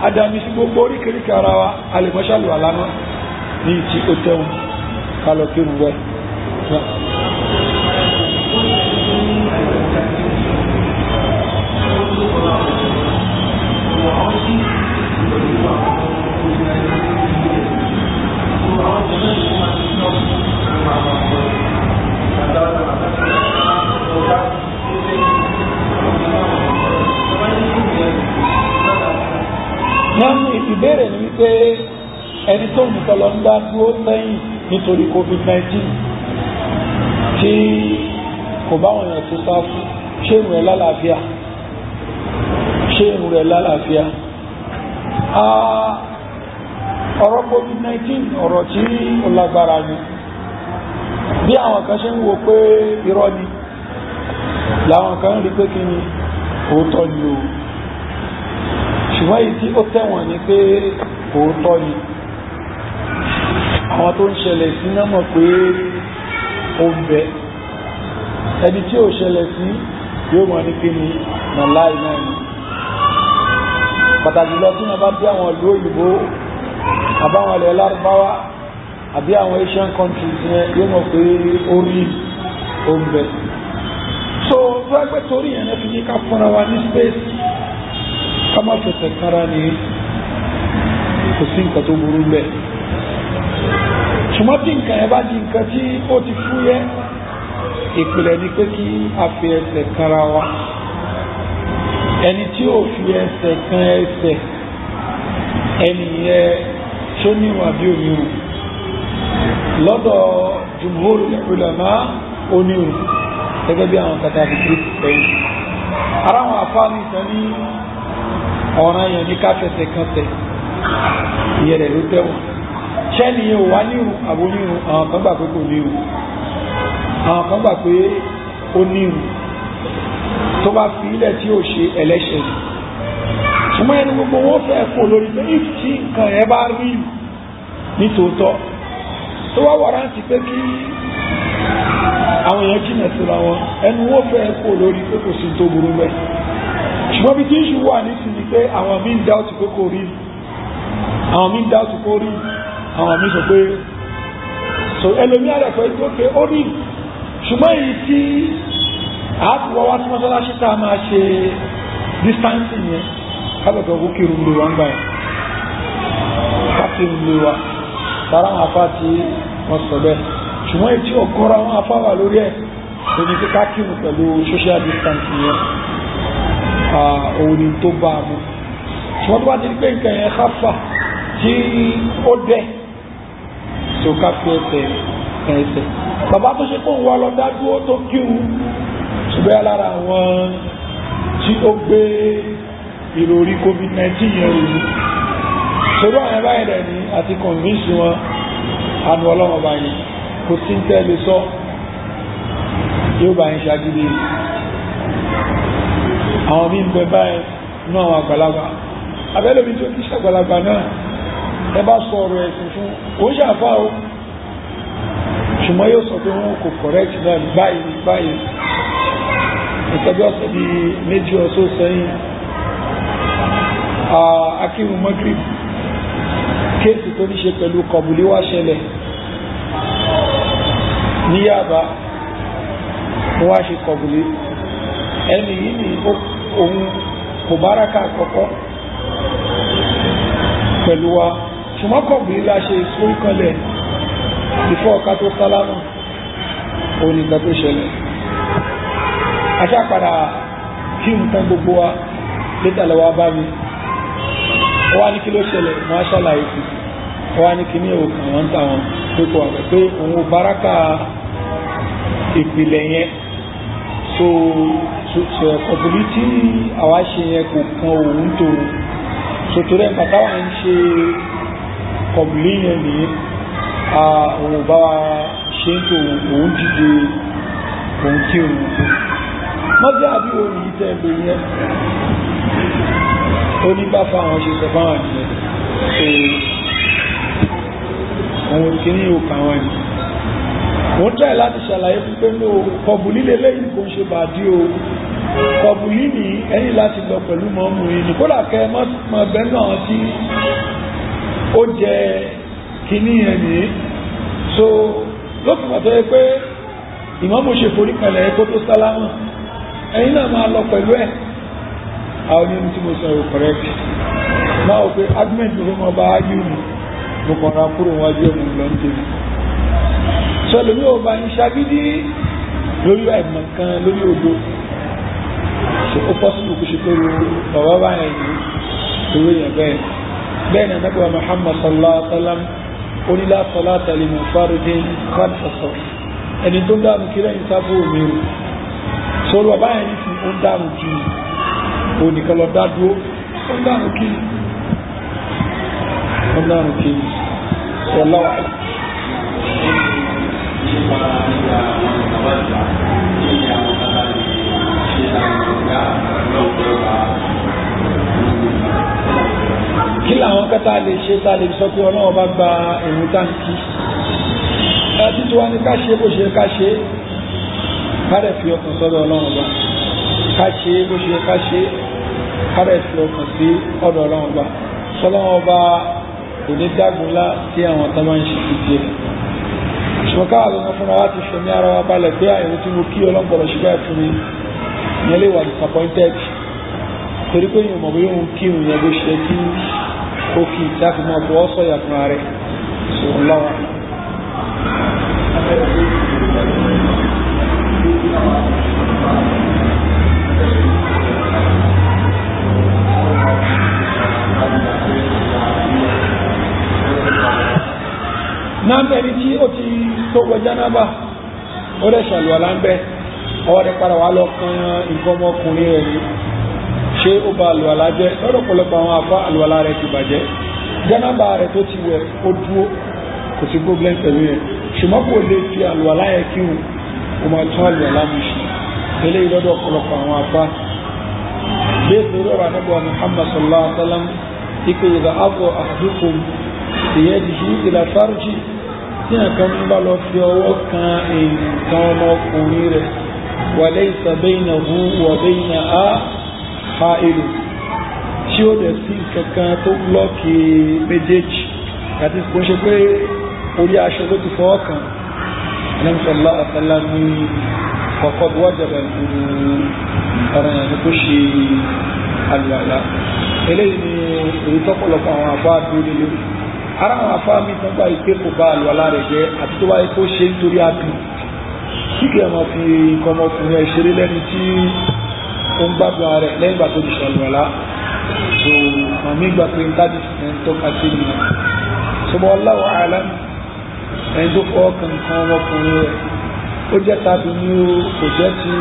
adami sí gbogbo oríkèéríkèé ara wa a lè mọ́ ṣàlùwàlá náà ní tí ó tẹ́wọ̀n kálọ̀ kírun wẹ̀. ìbéèrè ni wípé ẹni tó nìkan lọ ń dá dúró lẹ́yìn nítorí COVID-19 tí kò bá wọn yàn tó sá fún ṣé ìrùn rẹ̀ lálàáfíà ọ̀rọ̀ COVID-19 ọ̀rọ̀ tí ó lágbára ni bí àwọn kan ṣe ń wo pé irọ́ ni làwọn kan rí pé kí ni òótọ́ ni o ṣùgbọ́n èyí tí ó tẹ̀wọ̀n ni pé òótọ́ ni àwọn tó ń ṣẹlẹ̀ sí náà mọ̀ pé ó ń bẹ ẹni tí ò ṣẹlẹ̀ sí yóò mọ̀ ní kíni nà láì náà ni pàtàkì lọ tí wọ́n bá dé àwọn ìlú òyìnbó àbáwọn ilẹ̀ lárúbáwá àbí àwọn Asian countries yẹn yóò mọ̀ pé ó rí oúnjẹ so tó ẹgbẹ́ torí yẹn náà fi ní ká fúnra wa ní space ká má fẹsẹ̀ kára ní kò sí nǹkan tó burú bẹ́ẹ̀ ṣùgbọ́n tí nǹkan ẹ bá di nǹkan tí ó ti fúyẹ́ ìpìlẹ̀ ni pé kí a fi ẹsẹ̀ kára wa ẹni tí ó fi ẹsẹ̀ kan ẹsẹ̀ ẹni yẹ tó níwà bí onírun lọ́dọ̀ jumhurul ulama onírun gẹ́gẹ́ bí àwọn kàtàkì kìrìsìtẹ́yìn ara wọn àfáàní ìtàn ní ọ̀ràn yẹn ní káfẹsẹ̀ kan tẹ̀ ìyẹn rẹ̀ ló tẹ̀wọ̀n ṣẹ́ni yẹn ò wá nírun àbónírun àwọn kan gbà pé kò nírun àwọn kan gbà pé ó nírun tó bá fi ilẹ̀ tí ó ṣe ẹlẹ́ṣẹ̀ ni ṣùgbọ́n ẹni gbogbo wọn fẹ́ kó lórí pé tí nǹkan ẹ bá rí nítòótọ́ tó wá wàrántí pé kí àwọn èèyàn jìnà síra wọn ẹnu wọn fẹ́ kó lórí pé kò sí tó burú mẹ́ ṣùgbọ́n bí tí ìṣù wà nísìnyí pé àwọn míì dá òtù pé kò rí àwọn míì dá òtù pé ó rí àwọn míì sọ pé so ẹlòmíà rẹ̀ pé tó pé ó rí ṣùgbọ́n èyí tí àátùwọ́ wá tí mọ́sálásí tá a máa ṣe distancing yẹn kábẹ̀kọ̀ kó kírun lè wá ń gbà yẹn kákírun lè wá sára àwọn afá tí wọ́n sọ bẹ́ẹ̀ ṣùgbọ́n èyí tí ọ̀gọ́rọ̀ àwọn afá wà lórí ẹ̀ tó ní pé kákírun pẹ̀lú social distancing yẹn òun ni tó bá a mú ṣùgbọ́n tó bá ti di pé nǹkan yẹn káfà tí ó dẹ̀ tó ká fi ẹsẹ̀ bàbá tó ṣe kóhùn wa lọ dádúró tó kírun ṣùgbọ́n alára àwọn tí ó gbé ìròrí COVID-19 yẹn rú ṣòro àwọn ẹ̀bá ẹ̀rẹ̀ ní àti convince wọn àánú ọlọ́wọ́ báyìí kò sí ń tẹ́lẹ̀ sọ yóò bá ń ṣagídé àwọn mí ń bẹ báyìí ní àwọn àgbàlagbà abẹ́lómi tó kí ṣàgbàlagbà náà ẹ bá sọ ọ̀rọ̀ ẹ̀sìn fún ó ṣàfá o ṣùgbọ́n yóò sọ pé wọn kò correct náà báyìí ìtọ́jú ọ̀sẹ̀ bí méjì ọ̀sọ́ sẹ́yìn akírun Maghrib kéèsì tó ní ṣe pẹ̀lú kọbùlí wá ṣẹlẹ̀ ní Yaba mo wá ṣe kọbùlí ẹni yìí ni òun kò báraka àkọ́kọ́ pẹ̀lú wa ṣùgbọ́n kọbùlí la ṣe sórí kanlẹ̀ before ọ̀ká tó sálámù òun nìkan tó ṣẹlẹ̀ aṣápadà kí n tán gbogbo wa létàlẹ́wà bá mi wá ní kí ló ṣẹlẹ̀ wọ́n ṣàlàyé sí wá ní kí ní òkàn wọ́n tàwọn tó kọ́ àgbẹ̀ pé òun báraka ìpìlẹ̀ yẹn so ọ̀pọ̀lú tí àwa ṣe yẹn kò kan òun tó sòtò rẹ̀ pàtàwà ń ṣe kọ̀bùlí yẹn nìyẹn òun bá wa ṣe ń tó òun dìde òun kí òun tó mọ́jẹ́ àbí òun yìí tẹ́lẹ̀ yẹn ó ní bá fáwọn ṣe sọ fáwọn ìyẹn òun kì ní òkà wọn ni wọ́n tẹ́ láti ṣàlàyé fún pé ní kọbùlí lélẹ́yìn kò ń ṣe bàdí o kọbùlí ní ẹni láti lọ pẹ̀lú mọ́mù yìí ní kó làkẹ́ mọ́ bẹ́ẹ̀ náà tí ó jẹ kìíní yẹn ní so lókùn mọ̀ tó yẹ pé ìmọ̀mù ṣe forí kalẹ̀ kó tó sálámù ẹ̀yin náà máa lọ pẹ̀lú ẹ̀ àwọn onímọ̀ tí mo sọ ò correct máa wò pé argument ló mọ bá ájú mi mo kàn ra kúrò wájú ẹ̀mú lọ ń tèmi sọ lómi ò bá ń ṣagídí lórí àìmọ̀ kan lórí odò ṣe ó pọ́sibú kó ṣe pé bàbá bá yẹn ní owó yẹn bẹ́ẹ̀ ni anábọ̀ Muhammad sallallahu alaihi wa sallam onílà salata liman faridin khalfa saf ẹni tó dáàmù kí lẹ́yìn sáfù òmìnir sọ̀rọ̀ bàbá yẹn ní fún ó ń dáàmù kí onìkan lọ dá dúró ó ń dáàmù kí wallahu a'lam. Kí làwọn kẹta lè ṣe tá lè sọ pé Ọlọ́run bá gba ìrun táǹkì títí wá ní ká ṣe bó ṣe ká ṣe kárẹ̀ fi ọkàn sọ́dọ̀ ọlọ́run ọba ká ṣe bó ṣe ká ṣe kárẹ̀ fi ọkàn sí ọ̀dọ̀ ọlọ́run ọba sọlọ́run ọba kò ní dágunlá sí àwọn tó máa ń ṣe ìdíje rẹ̀ ṣùgbọ́n káwà lọ́nà fúnra wá ti ṣẹ̀mí ara wa balẹ̀ pé àyẹ̀wò tí mo kí ọlọ́gbọ̀rọ̀ ṣe báyìí fún mi ìyẹn lè wà disappointed torí pé yóò mọ̀ bóyá òun kí òun yẹn bó ṣe kí ó kí tí a fi mọ̀ bọ́ sọ̀yà fún ara rẹ̀ sọ̀rọ̀ láwa. náà bẹ̀rẹ̀ tí ó ti tó wọ jánábà ó rẹ̀ ṣàlùwàlá ń bẹ́ ọwọ́ rẹ̀ padà wà lọ kan nǹkan ọmọkùnrin rẹ̀ ní ṣé ó ba àlùwàlá jẹ́ lọ́dọ̀ pọ̀lọpọ̀ àwọn afá àlùwàlá rẹ̀ ti bàjẹ́ jánábà rẹ̀ tó ti wẹ̀ ó dúró kò sí problem pẹ̀lú yẹn ṣùgbọ́n kò lè fi àlùwàlá yẹn kírun ó máa tún àlùwàlá mú ṣe eléyìí lọ́dọ̀ pọ̀lọpọ̀ àwọn afá bẹ́ẹ̀ tó rọra níbo Muhammad sallallahu alaihi wa sallam ikú ìdá àbọ̀ àdúgbò ìyẹ́dìí ìlà fárújì tí nǹkan bá lọ fi ọwọ́ kan nǹkan ọmọkùnrin rẹ̀ wa laysa baynahu wa baynaha ha'ilun tí ó dẹ̀ sí kankan tó blọ́ọ̀kì méjèèjì àti kò ṣe pé orí aṣọ ló ti fọwọ́ kan ẹlẹ́mùsọ̀lá àtàlá ní ọkọ̀ wájàbà ọ̀rọ̀ yẹn tó ṣe àlùwàlá eléyìí ni èyí tọ́pọ̀lọpọ̀ àwọn àbá dúró lórí ara àwọn afá mi tán gbá ìpé kò bá àlùwàlá rẹ̀ jẹ́ àti tó wáyé tó ṣe nítorí àbí kí kí ẹmọ fi nǹkan ọmọkùnrin ẹ̀ ṣeré lẹ́ni tí ó ń gbádùn ara rẹ̀ lẹ́yìn ìgbà tó di ṣàlùwàlá so àmì ìgbà pé dájú ẹ̀ ń tọ́ka sí ni sọmọ Allahu a'lam ẹni tó fọ́ kankan ọmọkùnrin rẹ̀ ó jẹ́ tàbí ní o kò jẹ́ ti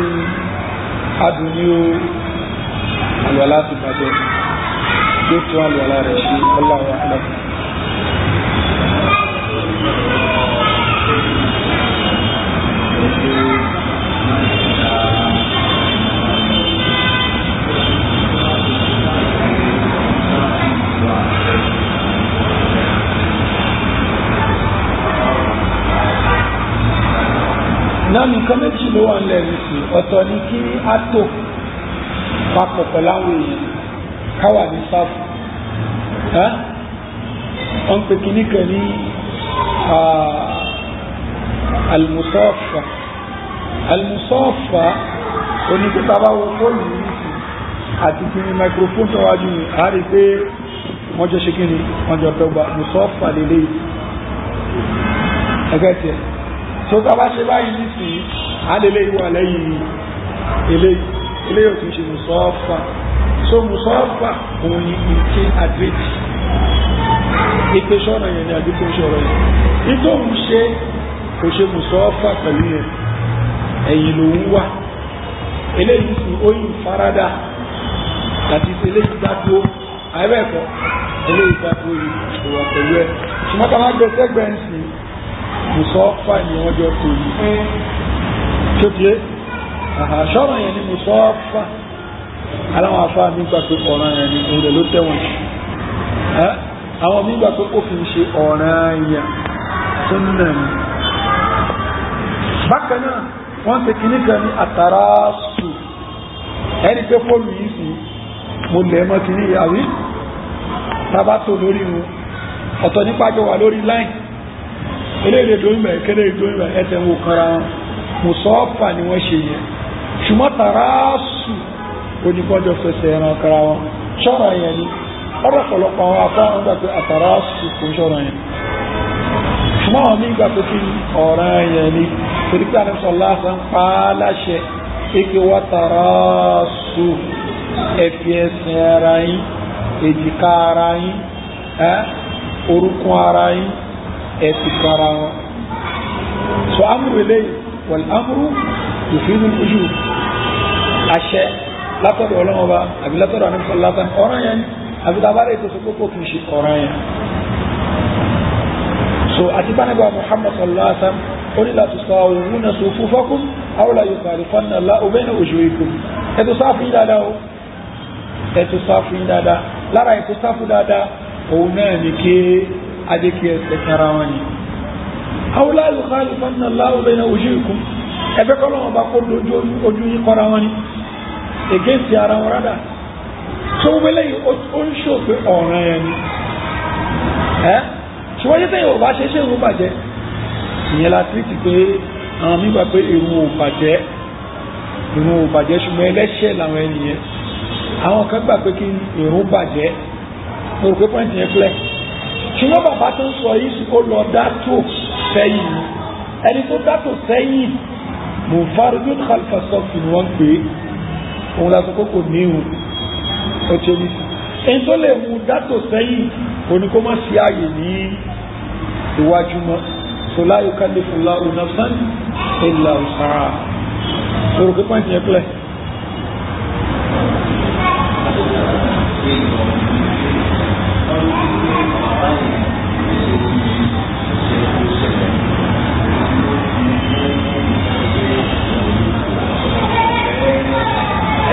adùn ní o àlùwàlá ti bàjẹ́ tó tún àlùwàlá rẹ̀ ṣe Allahu a'lam. náà nǹkan méjì ló wà nílẹ̀ nìsí ọ̀tọ̀ ní kí á tò papọ̀ pẹ̀lú àwọn èèyàn káwà ní sáfù wọ́n pè kíní kan ní almusaffa oníkẹta bá wọ fóònù yìí àti kí ní microphone tó wájú ní a rí pé wọ́n jọ ṣe kí ní wọ́n jọ dọ́gba musaffa lélẹ̀ ẹgbẹ́ tí ẹ̀ tó tàbá ṣe báyìí nísìnyí a lè lè wà lẹ́yìn eléyìí ò tún ṣe musaffa so musaffa òun ni ìké àdírẹ́tì ìpè ṣọ́nà yẹn ni àdúgbò ṣọ́rọ̀ yẹn nítorí ṣe kò ṣe musaffa pẹ̀lú yẹn ẹ̀yìn lòun wà eléyìí sí oyin farada àti eléyìí dádúró àìbẹ̀ẹ̀kọ́ eléyìí dádúró yìí ìwà pẹ̀lú ẹ̀ ṣùgbọ́n máa gbé sẹ́gbẹ̀ẹ́nsì musaffa ni wọ́n jọ tó yìí tó tiẹ́ ṣọ́nà yẹn ni musaffa aláwọn afá mi gbà pé ọ̀ràn yẹn ni òun ló tẹ̀wọ̀n jù àwọn mi gbà pé ó fi ń ṣe ọ̀ràn yẹn tó ń nà ní bákan náà wọ́n ti kìíní kan ní àtàràsù ẹni pé fóònù yìí sí mo lẹ̀ mọ́ kìíní ìyàwó tábátò lórí wọn ọ̀tọ̀ nípàjọ wà lórí láìn eléèdè dóńbẹ̀ kéde dóńbẹ̀ ẹsẹ̀ ń wò kanra wọn musaffa ni wọ́n ṣe yẹn ṣùgbọ́n tàràsù oníkọ́jọ́ fẹsẹ̀ ẹran kanra wọn ṣọ́ra yẹn ni ọ̀rọ̀ pọ̀lọpọ̀ àwọn afá wọn gbà pé àtàràsù kò ṣọ́ra yẹn ṣùgbọ́n àwọn míì gbà pé kí ọ̀ràn yẹn ni torí pé àdúgbò lásán pa á láṣẹ ike wá tàràsù ẹ̀fì ẹsẹ̀ ara yín èjìká ara yín orúkún ara yín ẹ̀sì kára wọn so amúrú eléyìí wal amru yufidu al-wujub àṣẹ látọ̀dọ̀ ọlọ́wọ́ bá àbí látọ̀dọ̀ àdúgbò lásán ọ̀ràn yẹn ni àbí tábàárẹ̀ ètò ìsopópó kì í ṣe ọ̀ràn yẹn so àti bá nígbà Muhammad sallallahu alaihi wasallam ó ní la tusawwuna sufufakum aw la yukhalifanna Allahu bayna wujuhikum ẹ̀tọ́ sáfù yín dáadáa o ẹ̀tọ́ sáfù yín dáadáa lára ẹ̀tọ́ sáfù dáadáa òun náà ní kí ajé kí ẹsẹ̀ kára wọn ni aw la yukhalifanna Allahu bayna wujuhikum ẹgbẹ́ kọ́ lọ́wọ́ bá kó ojú yí kọ́ra wọn ni against ara wọn rádà tó wẹ́lẹ̀ yìí ó ń ṣò pé ọ̀ràn ẹ̀ ni ṣùgbọ́n yí tẹ́yìn ò bá ṣe ìrun bàjẹ́ ìyẹn la tírìtì pé àwọn mígbà pé ìrun ò bàjẹ́ ṣùgbọ́n ẹlẹ́ṣẹ̀ làwọn ènìyàn àwọn kan gbà pé kí ìrun bàjẹ́ mo rò pé pọ́ǹtì yẹn pẹ́ ṣùgbọ́n bàbá tó ń sọ yìí sí ó lọ dátò sẹ́yìn ẹni tó dátò sẹ́yìn munfaridun khalfa sọ́ọ̀fì ni wọ́n pè é òun la sọ pé kò ní ìhùn ó ṣe ní sí ẹni tó lè mú dátò sẹ́yìn kò ní kó má sí ààyè ní iwájú mọ́ so la yukallifu Allahu nafsan illa wus'aha mo rò pé pọ́ǹtì yẹn pẹ́.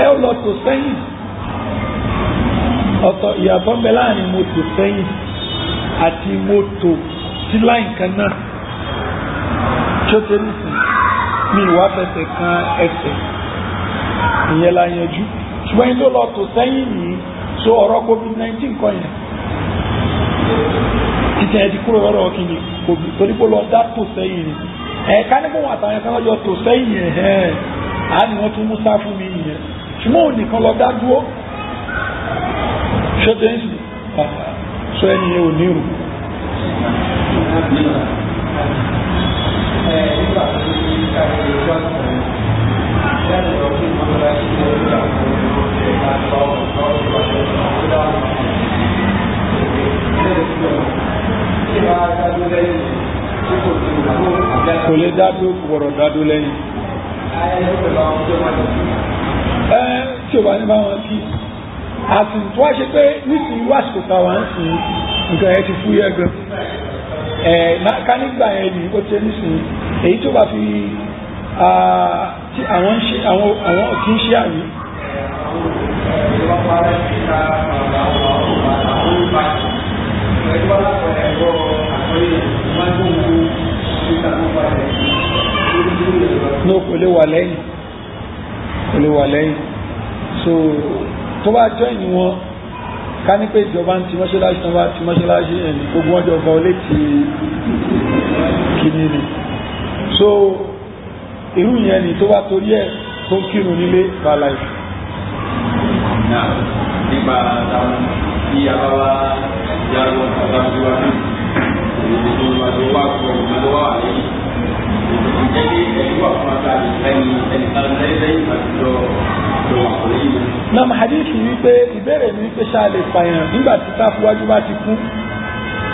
ẹ ó lọ tò sẹ́yìn ọ̀tọ̀ ìyàtọ̀ ń bẹ láàrin mo tò sẹ́yìn àti mo tò sí láì kan náà tí ó tẹ́lẹ̀ sí mi ìwà fẹsẹ̀ kan ẹsẹ̀ ìyẹn la yanjú ṣùgbọ́n yín tó lọ tò sẹ́yìn nìyí so ọ̀rọ̀ COVID-19 kọ́ yẹn títí ẹ̀ ti kúrò lọ́rọ̀ kí ni COVID torí pé lọ dá tò sẹ́yìn ni ẹ̀ka ní kó wọn àtàwọn ẹ̀ka lọ́jọ́ tò sẹ́yìn yẹn á ní wọ́n tún mú sá fún mi yẹn ṣùgbọ́n òun nìkan lọ dá dúró ṣé tẹ́ ń sì sọ ẹni yẹn ò ní rù. Kò lè dádó gbọ́rọ̀ dádó lẹ́yìn. Tí o bá ní bá wọn kí àsìn tó wá ṣe pé nísìnyí wá àsìkò táwa ń sìn nǹkan ẹ ti fúyẹ́ gan. Ká nígbà yẹn ni ó ti nísìnyí èyí tó bá fi tí àwọn kì í ṣe àrí. No, kò lè wà lẹ́yìn so tó bá jọ ìní wọn ká ní pé ìjọba ń ti mọ́ṣáláṣí tán bá ti mọ́ṣáláṣí ẹni gbogbo ọjọ́ ọba olè ti kìíní ni so irú yẹn ni tó bá torí ẹ̀ tó ń kírun nílé bá láìsí. nípa táwọn tí a bá wá yàrá àtàkùn wa ní ìdíje wà fún ọmọdé wà lẹ́yìn ìjẹ́ kí ẹ̀yìn wà fún aká ẹnìkan lẹ́yìn àtijọ́ lọ́wọ́ àkọlẹ́yìn. náà hadith wípé ìbéèrè mi wípé ṣáà lè pààyàn nígbà tí sáfúwájú bá ti kú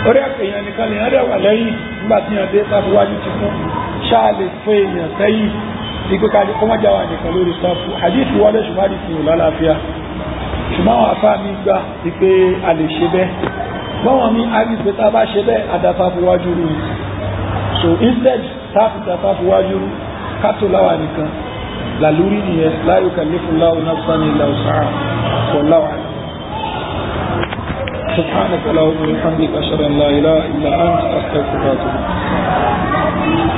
orí èèyàn nìkan lè yàn dẹ̀ wà lẹ́yìn nígbà tí yàn dé sáfúwájú ti kú ṣáà lè fẹ́ èèyàn sẹ́yìn ìgbé kájí kọ́mọ́jà wà nìkan lórí sáfù hadith wọlé ṣùgbọ́n àdìsí ò lálàáfíà ṣùgbọ́n àwọn afá mi gbà wípé a lè ṣe bẹ́ẹ̀ báwọn mi á rí pé tá a bá ṣe bẹ́ẹ̀ adáfáfúwájú rú so instead táàfù tàfáfúwájú rú kátó láwà nìkan lálórí nìyẹn la yukallifu Allahu nafsan illa wus'aha wallahu a'lam. سبحانك اللهم وبحمدك أشهد أن لا إله إلا أنت أستغفرك وأتوب إليك.